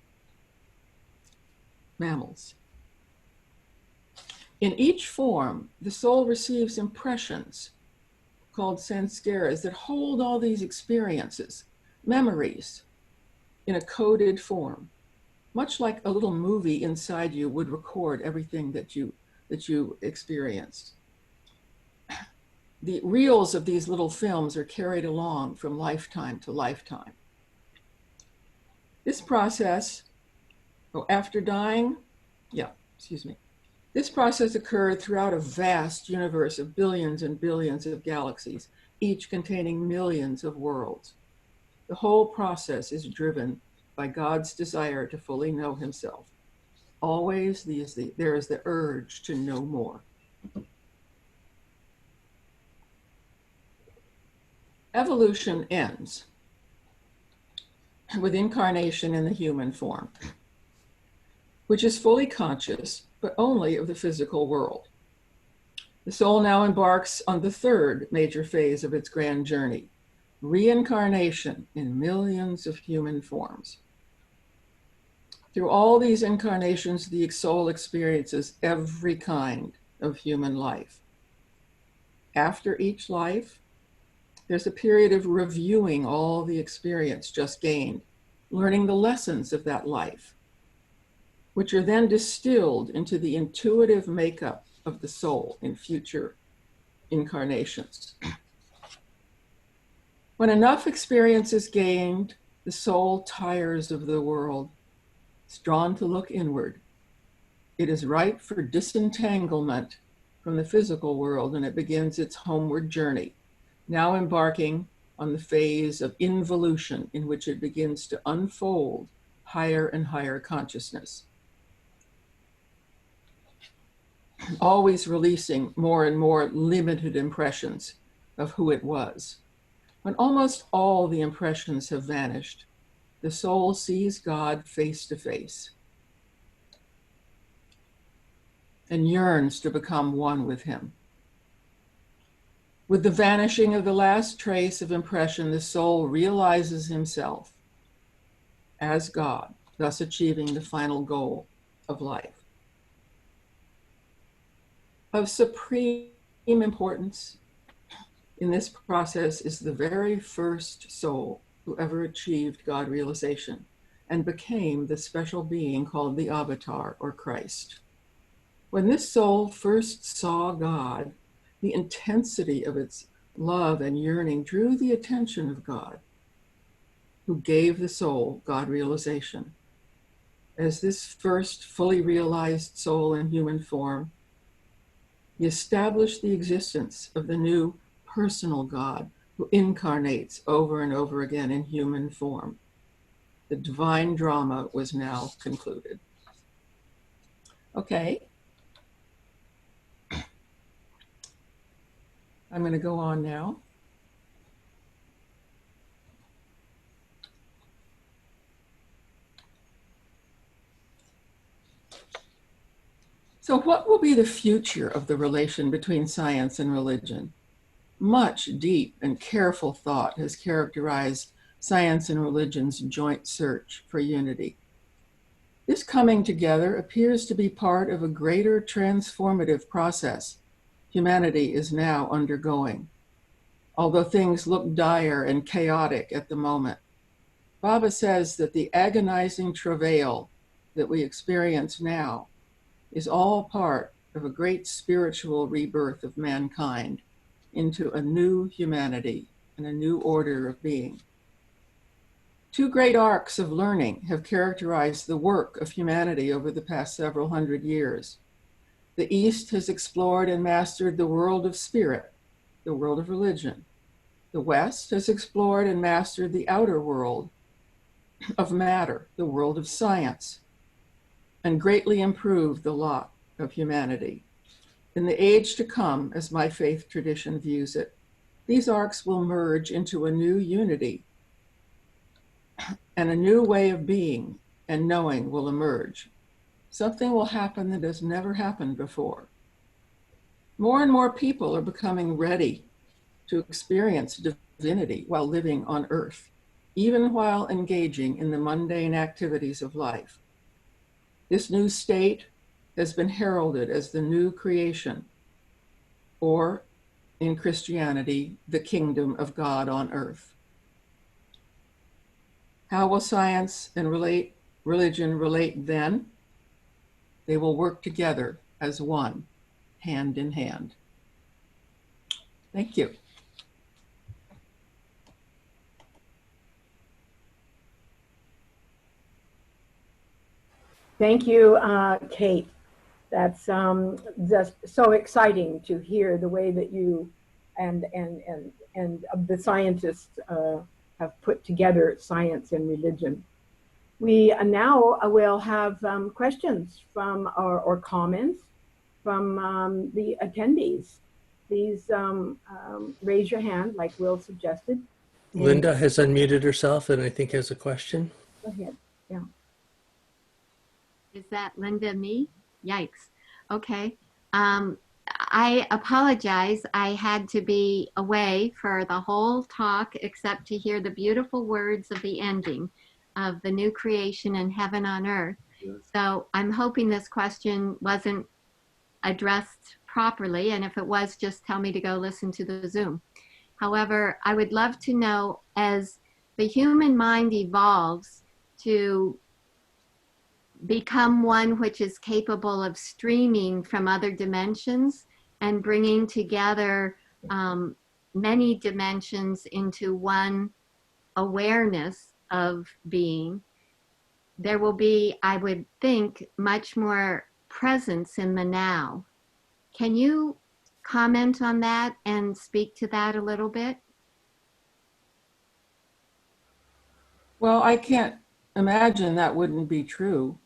mammals. In each form, the soul receives impressions called sanskaras that hold all these experiences, memories, in a coded form, much like a little movie inside you would record everything that you experienced. The reels of these little films are carried along from lifetime to lifetime. This process, after dying, this process occurred throughout a vast universe of billions and billions of galaxies, each containing millions of worlds. The whole process is driven by God's desire to fully know himself. Always there is the urge to know more. Evolution ends with incarnation in the human form, which is fully conscious, but only of the physical world. The soul now embarks on the third major phase of its grand journey, reincarnation in millions of human forms. Through all these incarnations, the soul experiences every kind of human life. After each life, there's a period of reviewing all the experience just gained, learning the lessons of that life, which are then distilled into the intuitive makeup of the soul in future incarnations. When enough experience is gained, the soul tires of the world. It's drawn to look inward. It is ripe for disentanglement from the physical world, and it begins its homeward journey, now embarking on the phase of involution, in which it begins to unfold higher and higher consciousness, always releasing more and more limited impressions of who it was. When almost all the impressions have vanished, the soul sees God face to face and yearns to become one with him. With the vanishing of the last trace of impression, the soul realizes himself as God, thus achieving the final goal of life. Of supreme importance in this process is the very first soul who ever achieved God realization and became the special being called the Avatar or Christ. When this soul first saw God, the intensity of its love and yearning drew the attention of God, who gave the soul God realization. As this first fully realized soul in human form, he established the existence of the new personal God who incarnates over and over again in human form. The divine drama was now concluded. Okay. I'm going to go on now. So what will be the future of the relation between science and religion? Much deep and careful thought has characterized science and religion's joint search for unity. This coming together appears to be part of a greater transformative process humanity is now undergoing. Although things look dire and chaotic at the moment, Baba says that the agonizing travail that we experience now is all part of a great spiritual rebirth of mankind into a new humanity and a new order of being. Two great arcs of learning have characterized the work of humanity over the past several hundred years. The East has explored and mastered the world of spirit, the world of religion. The West has explored and mastered the outer world of matter, the world of science, and greatly improved the lot of humanity. In the age to come, as my faith tradition views it, these arcs will merge into a new unity, and a new way of being and knowing will emerge. Something will happen that has never happened before. More and more people are becoming ready to experience divinity while living on earth, even while engaging in the mundane activities of life. This new state has been heralded as the new creation, or in Christianity, the kingdom of God on earth. How will science and religion relate then? They will work together as one, hand in hand. Thank you. Thank you, Kate. That's just so exciting to hear the way that you and the scientists have put together science and religion. We now will have questions from or comments from the attendees. Please raise your hand like Will suggested. Linda has unmuted herself and I think has a question. Go ahead. Yeah. Is that Linda, me? Yikes. Okay. I apologize. I had to be away for the whole talk except to hear the beautiful words of the ending of the new creation and heaven on earth. So I'm hoping this question wasn't addressed properly. And if it was, just tell me to go listen to the Zoom. However, I would love to know, as the human mind evolves to become one which is capable of streaming from other dimensions and bringing together many dimensions into one awareness of being, there will be, I would think, much more presence in the now. Can you comment on that and speak to that a little bit? Well, I can't imagine that wouldn't be true.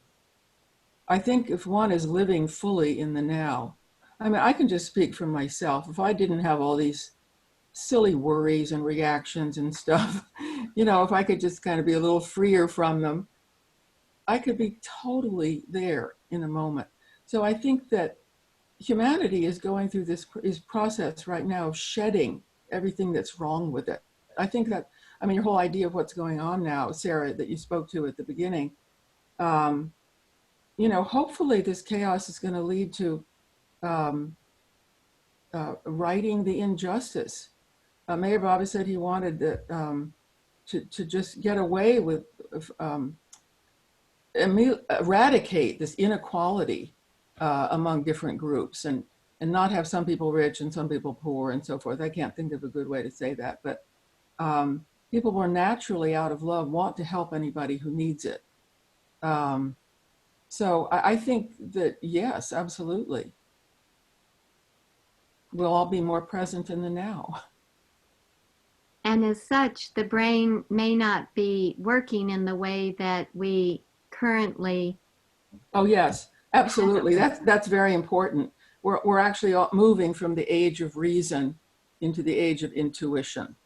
I think if one is living fully in the now, I mean, I can just speak for myself. If I didn't have all these silly worries and reactions and stuff, you know, if I could just kind of be a little freer from them, I could be totally there in a moment. So I think that humanity is going through this process right now of shedding everything that's wrong with it. I think that, I mean, your whole idea of what's going on now, Sarah, that you spoke to at the beginning, you know, hopefully this chaos is going to lead to righting the injustice. Mayor Baba said he wanted to just get away with, eradicate this inequality among different groups. And and not have some people rich and some people poor and so forth. I can't think of a good way to say that, but people who are naturally out of love want to help anybody who needs it. So I think that, yes, absolutely. We'll all be more present in the now. And as such, the brain may not be working in the way that we currently. Oh, yes, absolutely. That's very important. We're actually moving from the age of reason into the age of intuition.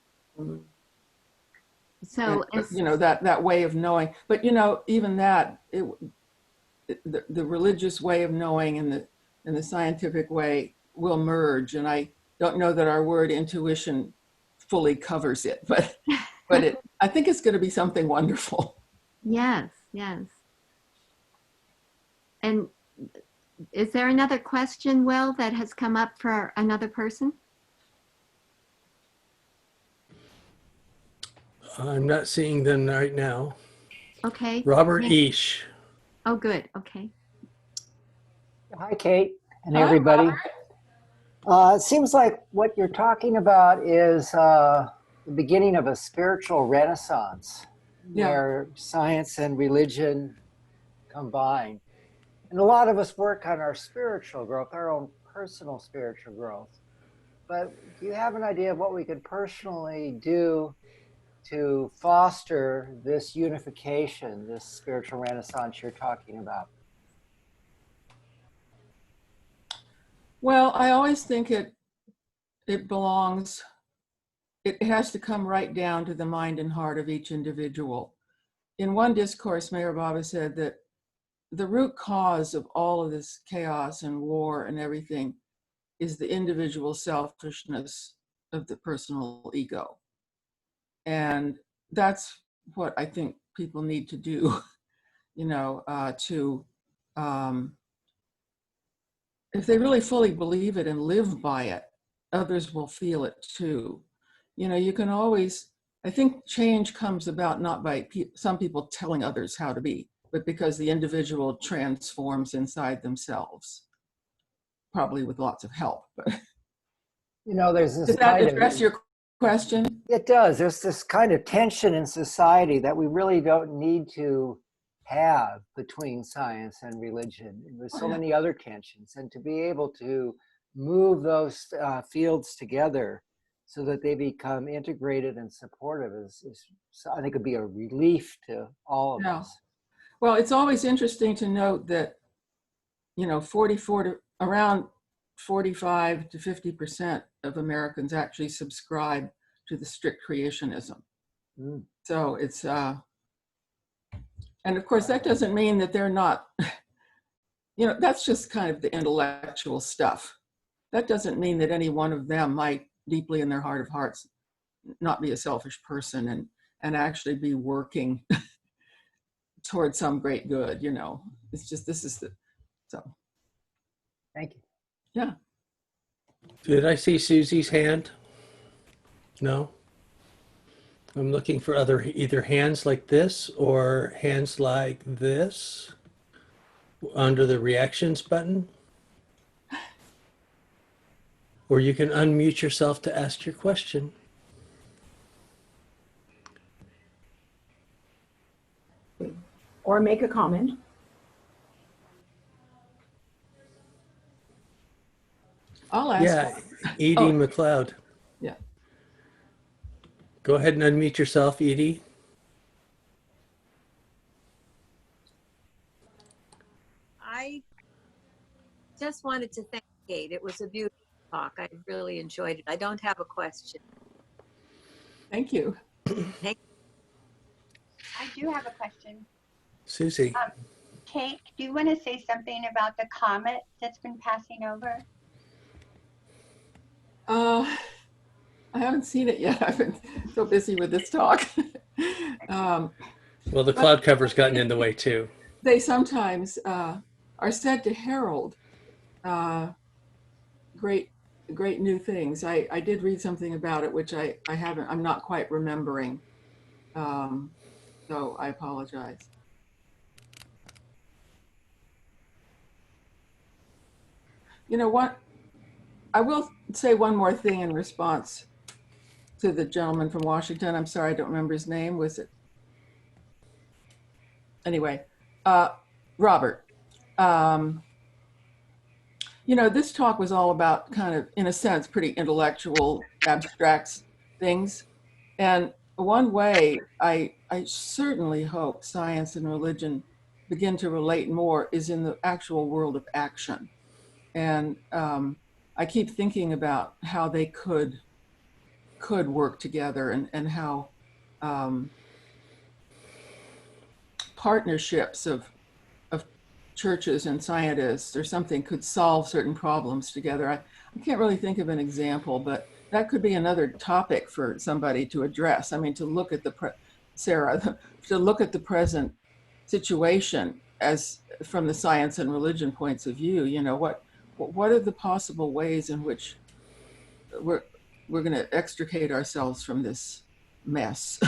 So, And, you know, that way of knowing. But, you know, even that, the religious way of knowing and the scientific way will merge. And I don't know that our word intuition fully covers it, but I think it's going to be something wonderful. yes, yes. And is there another question, Will, that has come up for another person? I'm not seeing them right now. Okay. Robert Yeah. Ish. Oh, good. Okay. Hi, Kate and Hi, everybody. Robert. It seems like what you're talking about is the beginning of a spiritual renaissance where science and religion combine. And a lot of us work on our spiritual growth, our own personal spiritual growth. But do you have an idea of what we could personally do to foster this unification, this spiritual renaissance you're talking about? Well, I always think it belongs, it has to come right down to the mind and heart of each individual. In one discourse, Mayor Baba said that the root cause of all of this chaos and war and everything is the individual selfishness of the personal ego. And that's what I think people need to do, you know, if they really fully believe it and live by it, others will feel it too. You know, you can always, I think change comes about not by some people telling others how to be, but because the individual transforms inside themselves, probably with lots of help. But You know, there's this does that kind address of, your question? it does. There's this kind of tension in society that we really don't need to have between science and religion. There's so many other tensions, and to be able to move those fields together so that they become integrated and supportive is I think, would be a relief to all of us. Well, it's always interesting to note that, you know, around 45 to 50% of Americans actually subscribe to the strict creationism. So it's, and of course, that doesn't mean that they're not, you know, that's just kind of the intellectual stuff. That doesn't mean that any one of them might deeply in their heart of hearts not be a selfish person and actually be working towards some great good, you know. It's just, this is the, so. Thank you. Yeah. Did I see Susie's hand? No. I'm looking for either hands like this or hands like this under the reactions button. Or you can unmute yourself to ask your question. Or make a comment. I'll ask. Yeah, Edie McLeod. Yeah. Go ahead and unmute yourself, Edie. I just wanted to thank Kate. It was a beautiful talk. I really enjoyed it. I don't have a question. Thank you. Thank I do have a question. Susie. Kate, do you want to say something about the comet that's been passing over? I haven't seen it yet. I've been so busy with this talk. Well, the cloud cover's gotten in the way too. They sometimes are said to herald great new things. I did read something about it, which I'm not quite remembering. So I apologize. You know what? I will say one more thing in response to the gentleman from Washington. I'm sorry, I don't remember his name. Was it? Anyway, Robert. You know, this talk was all about kind of, in a sense, pretty intellectual, abstract things. And one way I certainly hope science and religion begin to relate more is in the actual world of action. And I keep thinking about how they could work together, and how partnerships of churches and scientists or something could solve certain problems together. I can't really think of an example, but that could be another topic for somebody to address. I mean, to look at to look at the present situation as from the science and religion points of view. You know, what are the possible ways in which we're going to extricate ourselves from this mess?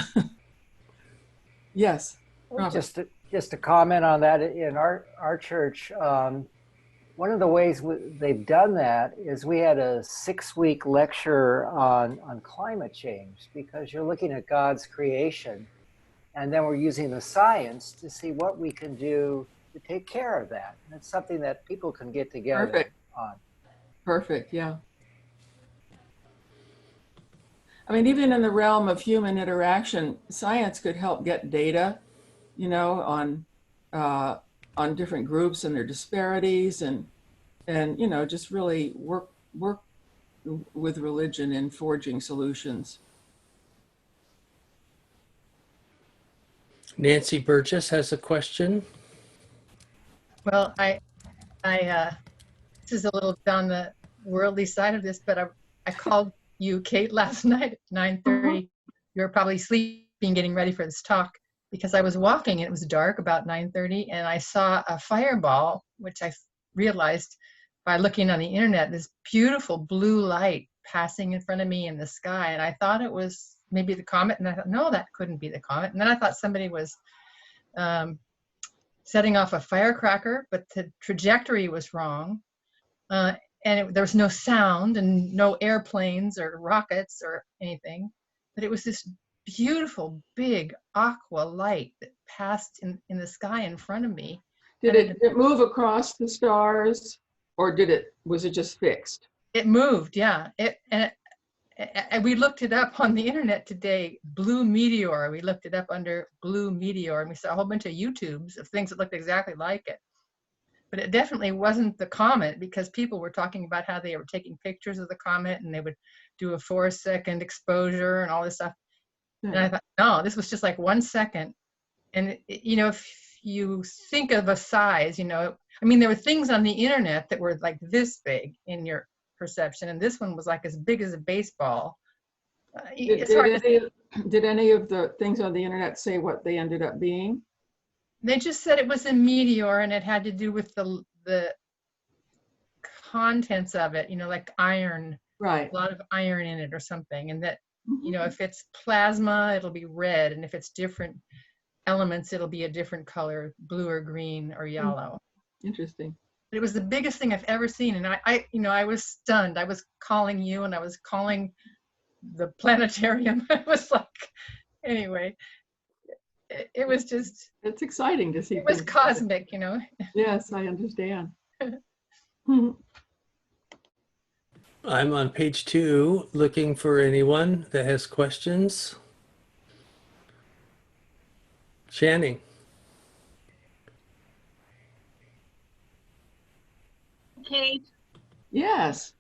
Yes, Robert. Just a comment on that. In our church, one of the ways they've done that is we had a 6-week lecture on climate change, because you're looking at God's creation, and then we're using the science to see what we can do to take care of that. And it's something that people can get together on. Perfect, yeah. I mean, even in the realm of human interaction, science could help get data, you know, on different groups and their disparities, and you know, just really work with religion in forging solutions. Nancy Burgess has a question. Well, this is a little down the worldly side of this, but I called you, Kate, last night at 9:30. You were probably sleeping, getting ready for this talk, because I was walking and it was dark about 9:30, and I saw a fireball, which I realized by looking on the internet, this beautiful blue light passing in front of me in the sky. And I thought it was maybe the comet, and I thought, no, that couldn't be the comet. And then I thought somebody was setting off a firecracker, but the trajectory was wrong. There was no sound and no airplanes or rockets or anything, but it was this beautiful, big aqua light that passed in the sky in front of me. Did it move across the stars, or was it just fixed? It moved, yeah. And we looked it up on the internet today, blue meteor. We looked it up under blue meteor, and we saw a whole bunch of YouTubes of things that looked exactly like it. But it definitely wasn't the comet, because people were talking about how they were taking pictures of the comet and they would do a 4-second exposure and all this stuff. And I thought, no, this was just like 1 second. And, you know, if you think of a size, you know, I mean, there were things on the internet that were like this big in your perception, and this one was like as big as a baseball. Did any of the things on the internet say what they ended up being? They just said it was a meteor, and it had to do with the contents of it, you know, like iron, right? A lot of iron in it or something. And that, you know, if it's plasma, it'll be red, and if it's different elements, it'll be a different color, blue or green or yellow. Interesting. It was the biggest thing I've ever seen, and I was stunned. I was calling you, and I was calling the planetarium. It was like, anyway, it was just. It's exciting to see. It was cosmic, you know. Yes, I understand. I'm on page 2, looking for anyone that has questions. Channing. Kate. Yes.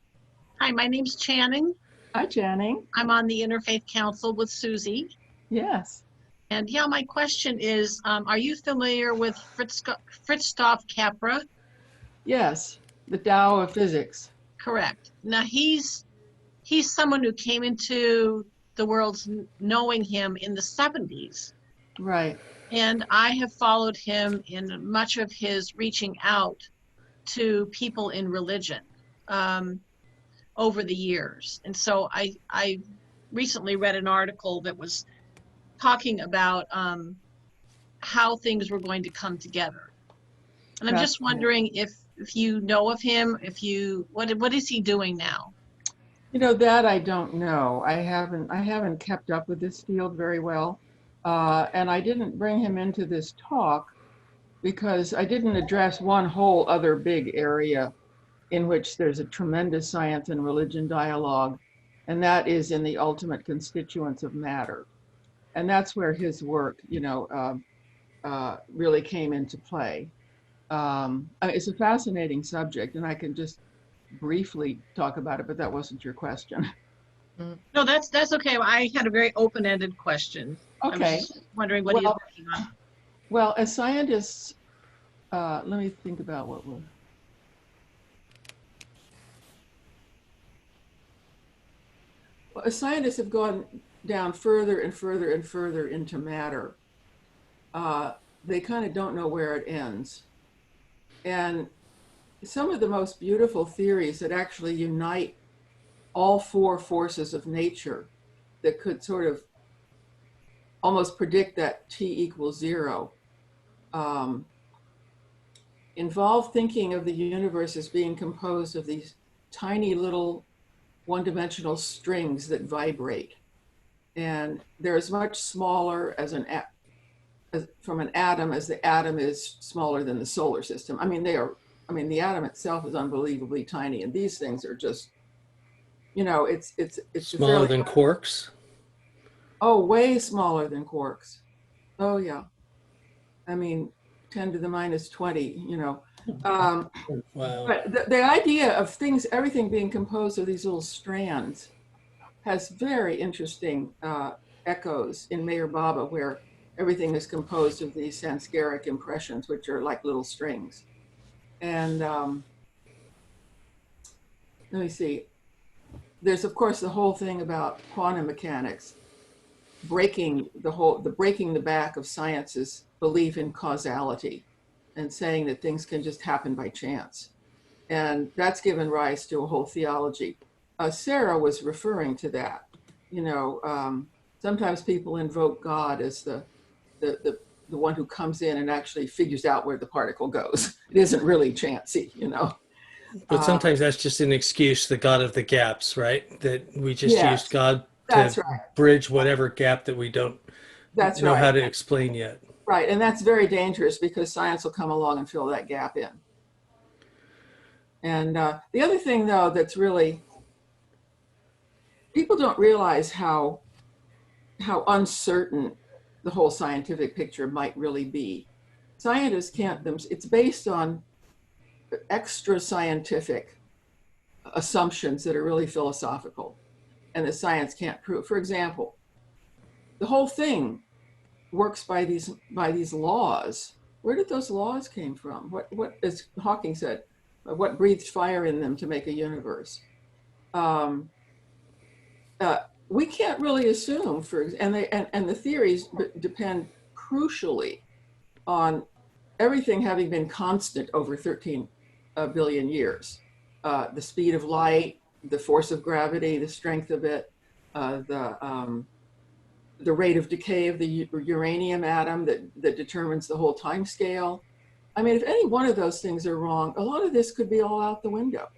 Hi, my name's Channing. Hi, Channing. I'm on the Interfaith Council with Susie. Yes. And yeah, my question is, are you familiar with Fritjof Capra? Yes, the Tao of Physics. Correct. Now he's someone who came into the world's knowing him in the 70s. Right. And I have followed him in much of his reaching out to people in religion over the years. And so I recently read an article that was talking about how things were going to come together. And I'm just wondering if if you know of him, if you, what is he doing now? You know, that I don't know. I haven't kept up with this field very well. And I didn't bring him into this talk because I didn't address one whole other big area in which there's a tremendous science and religion dialogue, and that is in the ultimate constituents of matter. And that's where his work, you know, really came into play. It's a fascinating subject, and I can just briefly talk about it, but that wasn't your question. No, that's okay. I had a very open-ended question. Okay. I was just wondering what he's working on. Well, as scientists, let me think about what we're. Well, as scientists have gone down further and further and further into matter, they kind of don't know where it ends. And some of the most beautiful theories that actually unite all four forces of nature that could sort of almost predict that T equals 0 involve thinking of the universe as being composed of these tiny little one-dimensional strings that vibrate. And they're as much smaller as from an atom as the atom is smaller than the solar system. I mean, the atom itself is unbelievably tiny, and these things are just, you know, it's smaller than quarks. Oh, way smaller than quarks. Oh yeah. I mean, 10 to the minus 20, you know. Wow. But the idea of everything being composed of these little strands has very interesting echoes in Meher Baba, where everything is composed of these Sanskaric impressions, which are like little strings. And let me see. There's of course the whole thing about quantum mechanics, breaking the back of science's belief in causality and saying that things can just happen by chance. And that's given rise to a whole theology. Sarah was referring to that. You know, sometimes people invoke God as the one who comes in and actually figures out where the particle goes. It isn't really chancy, you know. But sometimes that's just an excuse, the God of the gaps, right? That we just used God to bridge whatever gap that we don't know how to explain yet. Right, and that's very dangerous because science will come along and fill that gap in. And the other thing, though, that's really, people don't realize how uncertain the whole scientific picture might really be. Scientists can't, it's based on extra scientific assumptions that are really philosophical and that science can't prove. For example, the whole thing works by these laws. Where did those laws came from? What as Hawking said, what breathed fire in them to make a universe? We can't really assume and the theories depend crucially on everything having been constant over 13 billion years. The speed of light, the force of gravity, the strength of it, the rate of decay of the uranium atom that determines the whole time scale. I mean, if any one of those things are wrong, a lot of this could be all out the window.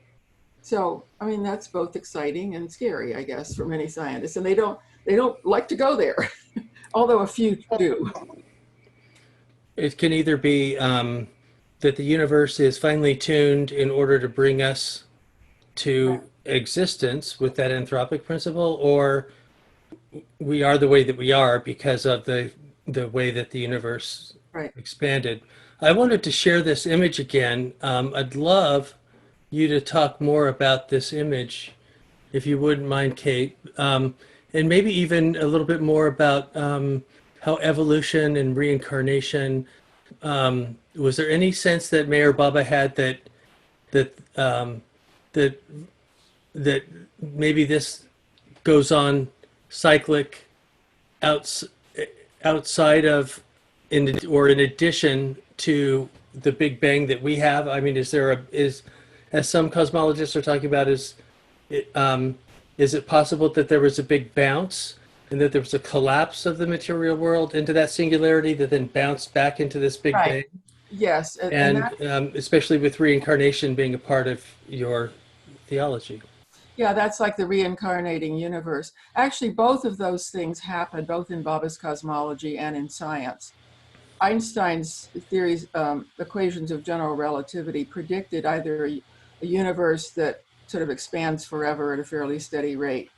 So, I mean, that's both exciting and scary, I guess, for many scientists. And they don't like to go there, although a few do. It can either be that the universe is finely tuned in order to bring us to existence with that anthropic principle, or we are the way that we are because of the way that the universe expanded. I wanted to share this image again. I'd love you to talk more about this image, if you wouldn't mind, Kate, and maybe even a little bit more about how evolution and reincarnation. Was there any sense that Meher Baba had that maybe this goes on cyclic outside of in addition to the Big Bang that we have? I mean, as some cosmologists are talking about, is it possible that there was a big bounce and that there was a collapse of the material world into that singularity that then bounced back into this Big Bang? Yes, and that, especially with reincarnation being a part of your theology. yeah, that's like the reincarnating universe. Actually, both of those things happen, both in Baba's cosmology and in science. Einstein's theories, equations of general relativity, predicted either a universe that sort of expands forever at a fairly steady rate,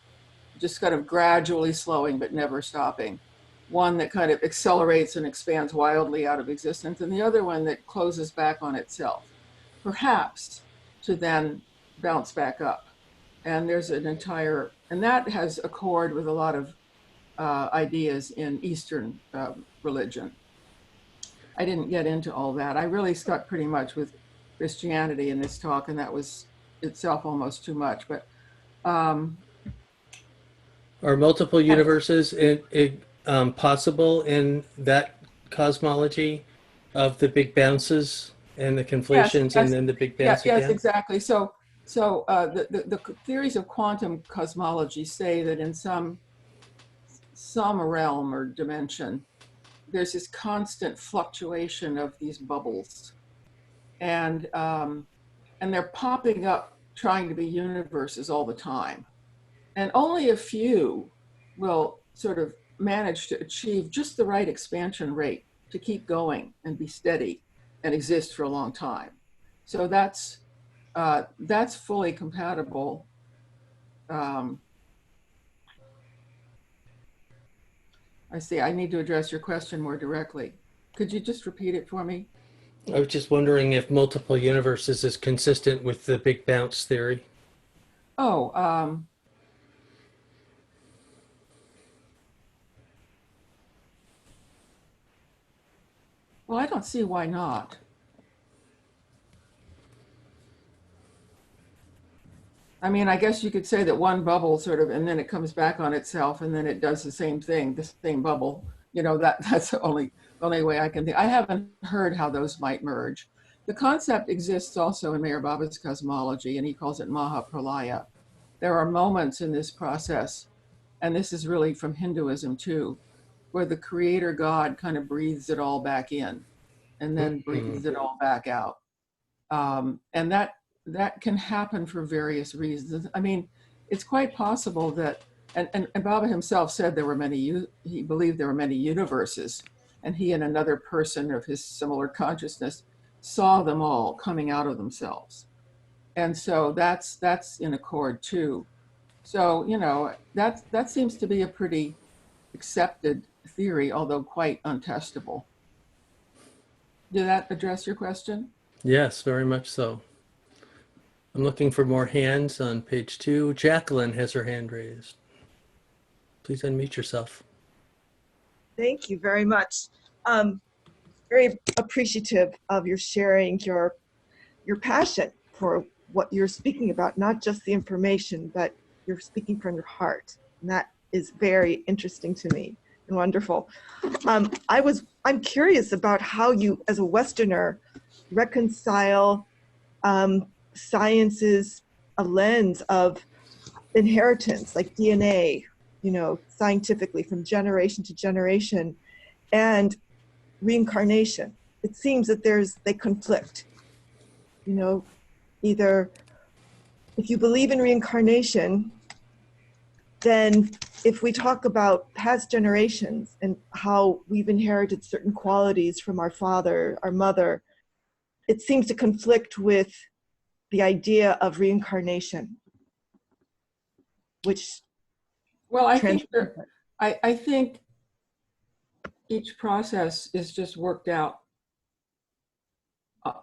just kind of gradually slowing but never stopping. One that kind of accelerates and expands wildly out of existence, and the other one that closes back on itself, perhaps to then bounce back up. And there's an entire, and that has accord with a lot of ideas in Eastern religion. I didn't get into all that. I really stuck pretty much with Christianity in this talk, and that was itself almost too much. But Are multiple universes possible in that cosmology of the big bounces and the conflations yes, and then the big bounce yes, again? exactly. So the theories of quantum cosmology say that in some realm or dimension, there's this constant fluctuation of these bubbles, and they're popping up trying to be universes all the time. And only a few will sort of manage to achieve just the right expansion rate to keep going and be steady and exist for a long time. So that's fully compatible. I see. I need to address your question more directly. Could you just repeat it for me? I was just wondering if multiple universes is consistent with the big bounce theory. Oh, well, I don't see why not. I mean, I guess you could say that one bubble sort of, and then it comes back on itself, and then it does the same thing, the same bubble. You know, that's the only way I can think. I haven't heard how those might merge. The concept exists also in Meher Baba's cosmology, and he calls it Mahapralaya. There are moments in this process, and this is really from Hinduism too, where the creator God kind of breathes it all back in and then breathes it all back out. And that can happen for various reasons. I mean, it's quite possible that, and Baba himself said there were many, he believed there were many universes, and he and another person of his similar consciousness saw them all coming out of themselves. And so that's in accord too. So, you know, that seems to be a pretty accepted theory, although quite untestable. Did that address your question? Yes, very much so. I'm looking for more hands on page 2. Jacqueline has her hand raised. Please unmute yourself. Thank you very much. Very appreciative of your sharing your passion for what you're speaking about, not just the information, but you're speaking from your heart. And that is very interesting to me and wonderful. I'm curious about how you, as a Westerner, reconcile science's a lens of inheritance, like DNA, you know, scientifically from generation to generation, and reincarnation. It seems that they conflict. You know, either if you believe in reincarnation, then if we talk about past generations and how we've inherited certain qualities from our father, our mother, it seems to conflict with the idea of reincarnation, which well, I think each process is just worked out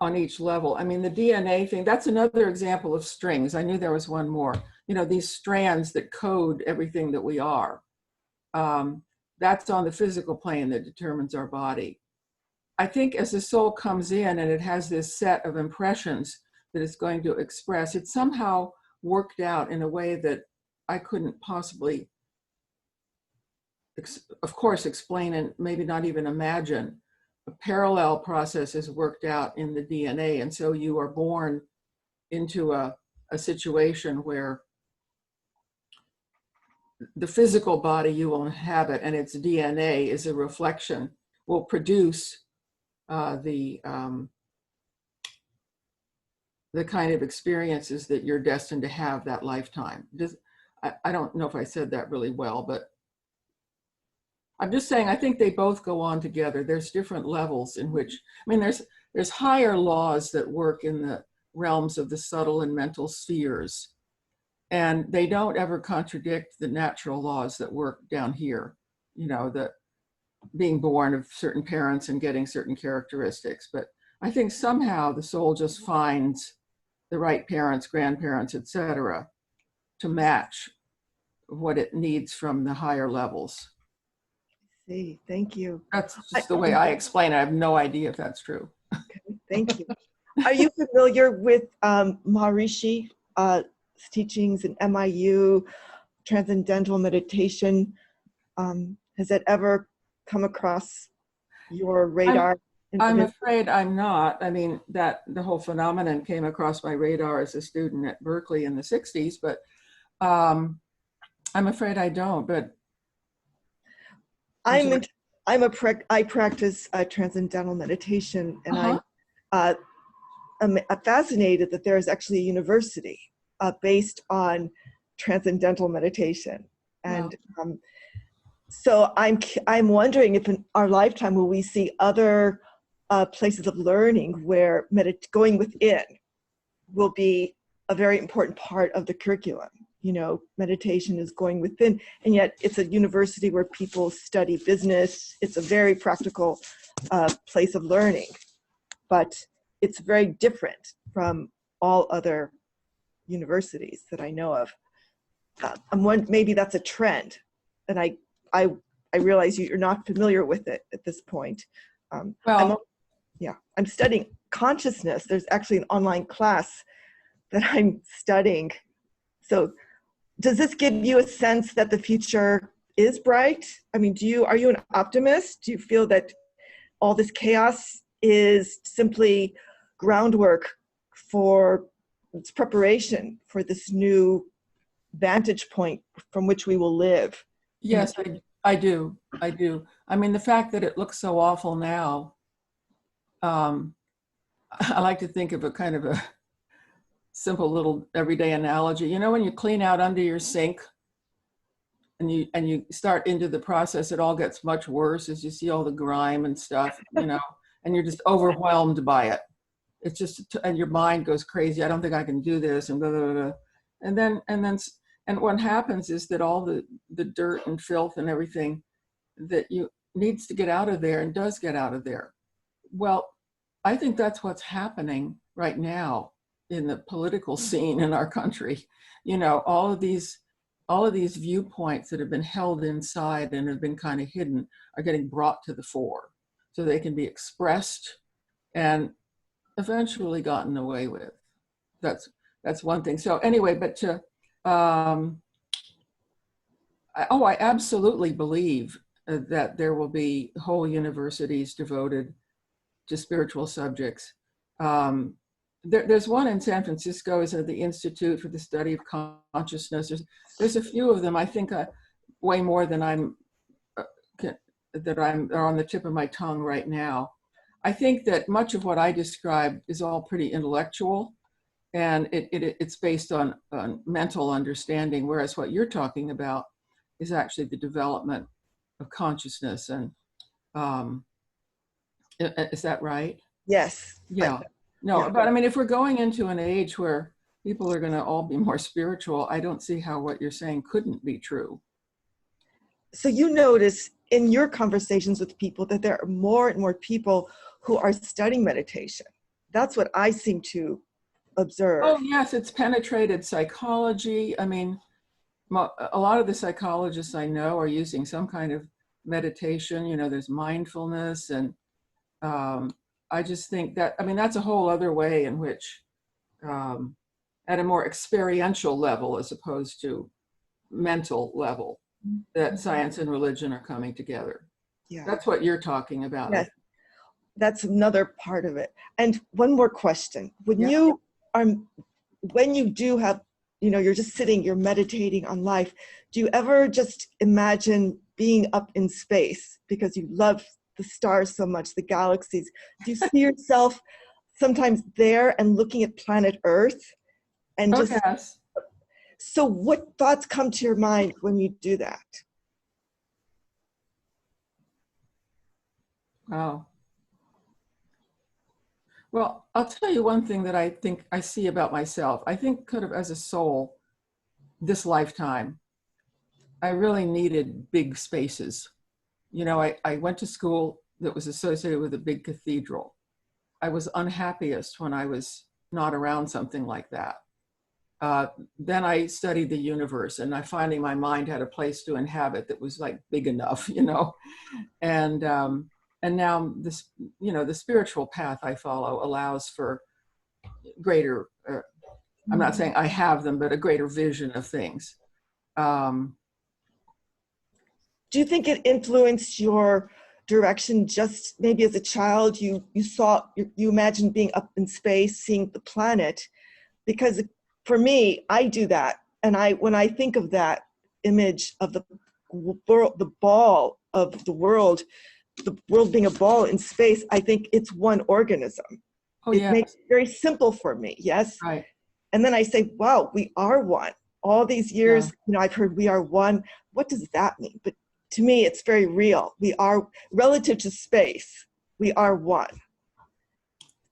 on each level. I mean, the DNA thing, that's another example of strings. I knew there was one more. You know, these strands that code everything that we are. That's on the physical plane that determines our body. I think as the soul comes in and it has this set of impressions that it's going to express, it's somehow worked out in a way that I couldn't possibly, of course, explain and maybe not even imagine. A parallel process is worked out in the DNA. And so you are born into a situation where the physical body you will inhabit and its DNA is a reflection, will produce the kind of experiences that you're destined to have that lifetime. I don't know if I said that really well, but I'm just saying, I think they both go on together. There's different levels in which, I mean, there's higher laws that work in the realms of the subtle and mental spheres, and they don't ever contradict the natural laws that work down here, you know, the being born of certain parents and getting certain characteristics. But I think somehow the soul just finds the right parents, grandparents, etc., to match what it needs from the higher levels. See, thank you. That's just the way I explain it. I have no idea if that's true. Okay, thank you. Are you familiar with Maharishi teachings in MIU, transcendental meditation? Has that ever come across your radar? I'm afraid I'm not. I mean, that the whole phenomenon came across my radar as a student at Berkeley in the 60s, but I'm afraid I don't. But I practice transcendental meditation, and I'm fascinated that there is actually a university based on transcendental meditation, and so I'm wondering if in our lifetime will we see other places of learning where going within will be a very important part of the curriculum. You know, meditation is going within, and yet it's a university where people study business. It's a very practical place of learning, but it's very different from all other universities that I know of. Maybe that's a trend, and I realize you're not familiar with it at this point. I'm studying consciousness. There's actually an online class that I'm studying. So does this give you a sense that the future is bright? I mean, are you an optimist? Do you feel that all this chaos is simply groundwork for its preparation for this new vantage point from which we will live? Yes, I do. I mean, the fact that it looks so awful now, I like to think of a kind of a simple little everyday analogy. You know, when you clean out under your sink and you start into the process, it all gets much worse as you see all the grime and stuff, you know, and you're just overwhelmed by it. It's just, and your mind goes crazy. I don't think I can do this, and blah, blah, blah. And what happens is that all the dirt and filth and everything that needs to get out of there and does get out of there. Well, I think that's what's happening right now in the political scene in our country. You know, all of these viewpoints that have been held inside and have been kind of hidden are getting brought to the fore so they can be expressed and eventually gotten away with. That's one thing. So anyway, but I absolutely believe that there will be whole universities devoted to spiritual subjects. There's one in San Francisco, is at the Institute for the Study of Consciousness. There's a few of them. I think way more than are on the tip of my tongue right now. I think that much of what I described is all pretty intellectual, and it's based on mental understanding, whereas what you're talking about is actually the development of consciousness. And is that right? Yes. Yeah. No, but I mean, if we're going into an age where people are going to all be more spiritual, I don't see how what you're saying couldn't be true. So you notice in your conversations with people that there are more and more people who are studying meditation. That's what I seem to observe. Oh, yes, it's penetrated psychology. I mean, a lot of the psychologists I know are using some kind of meditation. You know, there's mindfulness, and I just think that, I mean, that's a whole other way in which, at a more experiential level as opposed to mental level, that science and religion are coming together. Yeah. That's what you're talking about. Yes. That's another part of it. And one more question. When you do have, you know, you're just sitting, you're meditating on life, do you ever just imagine being up in space because you love the stars so much, the galaxies. Do you see yourself sometimes there and looking at planet Earth? And just, yes. so what thoughts come to your mind when you do that? Wow. Well, I'll tell you one thing that I think I see about myself. I think kind of as a soul, this lifetime, I really needed big spaces. You know, I went to school that was associated with a big cathedral. I was unhappiest when I was not around something like that. Then I studied the universe, and I finally, my mind had a place to inhabit that was like big enough, you know. And now this, you know, the spiritual path I follow allows for greater, I'm not saying I have them, but a greater vision of things. Do you think it influenced your direction just maybe as a child? You imagined being up in space, seeing the planet? Because for me, I do that. And when I think of that image of the world, the ball of the world being a ball in space, I think it's one organism. Oh, it yeah. makes it very simple for me. Yes. Right. And then I say, wow, we are one. All these years, you know, I've heard we are one. What does that mean? But to me, it's very real. We are, relative to space, we are one.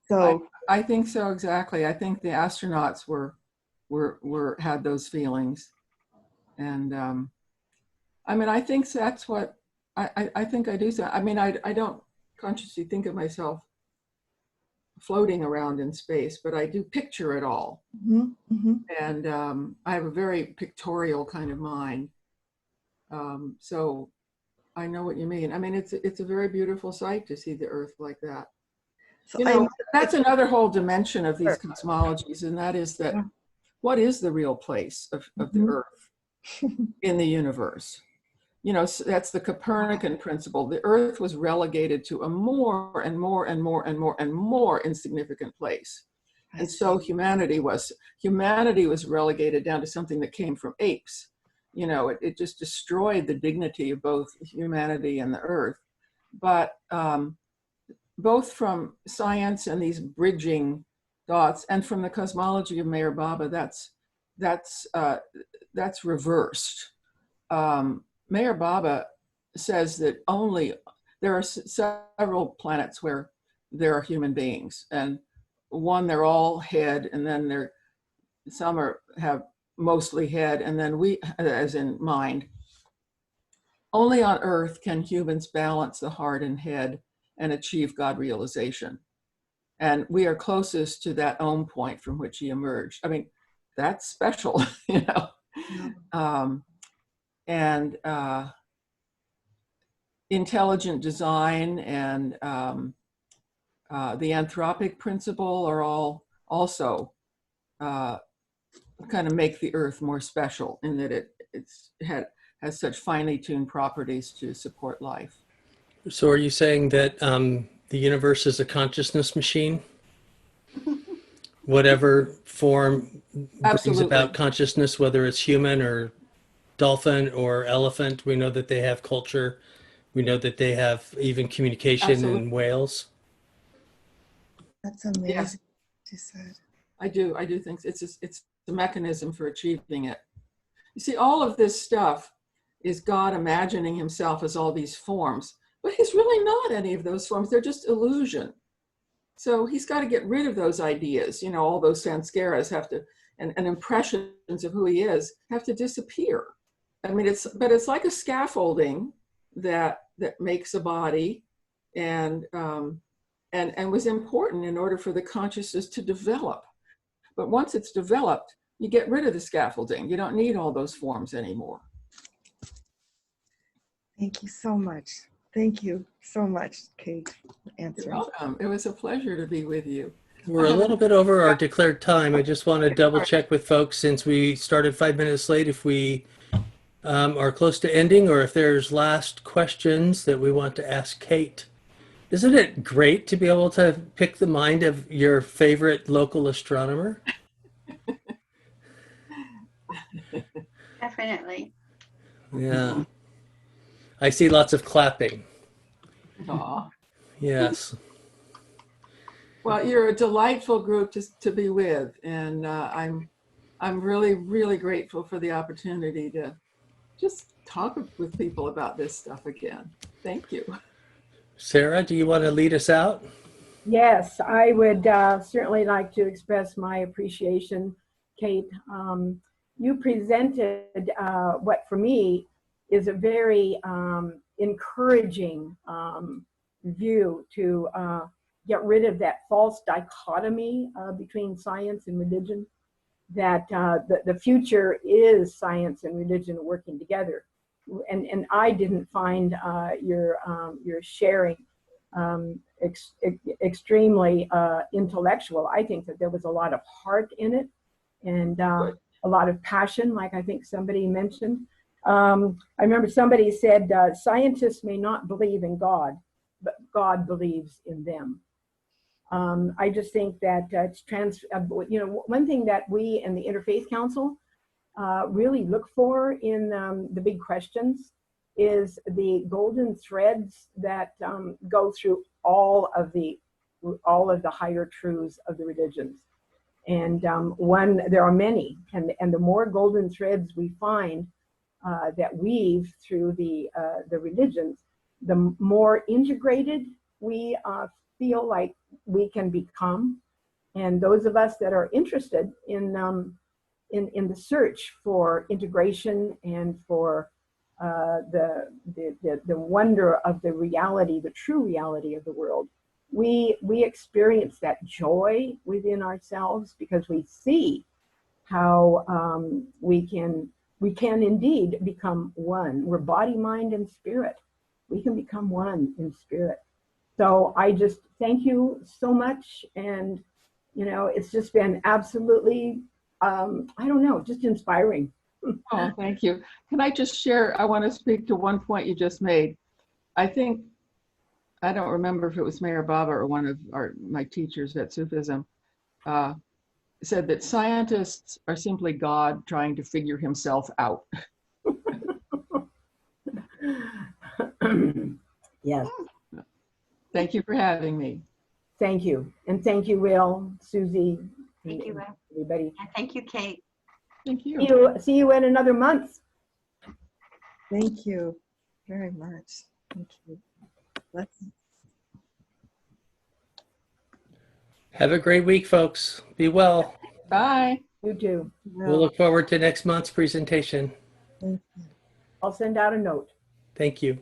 So I think so, exactly. I think the astronauts had those feelings. And I mean, I think that's what, I think I do. So, I mean, I don't consciously think of myself floating around in space, but I do picture it all. And I have a very pictorial kind of mind. So I know what you mean. I mean, it's a very beautiful sight to see the Earth like that. So you know, that's another whole dimension of these cosmologies, and that is that what is the real place of the Earth in the universe? You know, that's the Copernican principle. The Earth was relegated to a more and more and more and more and more insignificant place. And so humanity was relegated down to something that came from apes. You know, it just destroyed the dignity of both humanity and the Earth. But both from science and these bridging thoughts, and from the cosmology of Meher Baba, that's reversed. Meher Baba says that there are several planets where there are human beings, and one, they're all head, and then some have mostly head, and then we, as in mind. Only on Earth can humans balance the heart and head and achieve God realization. And we are closest to that Om point from which he emerged. I mean, that's special, you know. And intelligent design and the anthropic principle are all also kind of make the Earth more special in that it has such finely tuned properties to support life. So are you saying that the universe is a consciousness machine? Whatever form brings about consciousness, whether it's human or dolphin or elephant, we know that they have culture. We know that they have even communication in whales. That's amazing. Yes. She said. I do think it's the mechanism for achieving it. You see, all of this stuff is God imagining himself as all these forms, but he's really not any of those forms. They're just illusion. So he's got to get rid of those ideas. You know, all those sanskaras have to, and impressions of who he is have to disappear. I mean, it's like a scaffolding that makes a body, and was important in order for the consciousness to develop. But once it's developed, you get rid of the scaffolding. You don't need all those forms anymore. Thank you so much. Thank you so much, Kate, for answering. You're welcome. It was a pleasure to be with you. We're a little bit over our declared time. I just want to double check with folks, since we started 5 minutes late, if we are close to ending, or if there's last questions that we want to ask Kate. Isn't it great to be able to pick the mind of your favorite local astronomer? Definitely. Yeah. I see lots of clapping. Aw. Yes. Well, you're a delightful group to be with, and I'm really, really grateful for the opportunity to just talk with people about this stuff again. Thank you. Sarah, do you want to lead us out? Yes, I would certainly like to express my appreciation, Kate. You presented what for me is a very encouraging view to get rid of that false dichotomy between science and religion, that the future is science and religion working together. And I didn't find your sharing extremely intellectual. I think that there was a lot of heart in it, and a lot of passion, like I think somebody mentioned. I remember somebody said, scientists may not believe in God, but God believes in them. I just think that one thing that we in the Interfaith Council really look for in the big questions is the golden threads that go through all of the higher truths of the religions. And there are many, and the more golden threads we find that weave through the religions, the more integrated we feel like we can become. And those of us that are interested in the search for integration and for the wonder of the reality, the true reality of the world, we experience that joy within ourselves because we see how we can indeed become one. We're body, mind, and spirit. We can become one in spirit. So I just thank you so much, and it's just been absolutely just inspiring. Oh, thank you. Can I just share, I want to speak to one point you just made. I don't remember if it was Mayor Baba or one of my teachers at Sufism, said that scientists are simply God trying to figure himself out. Yes. Thank you for having me. Thank you. And thank you, Will, Susie. Thank you, Will. Everybody. And thank you, Kate. Thank you. See you in another month. Thank you very much. Thank you. Have a great week, folks. Be well. Bye. You too. We'll look forward to next month's presentation. I'll send out a note. Thank you.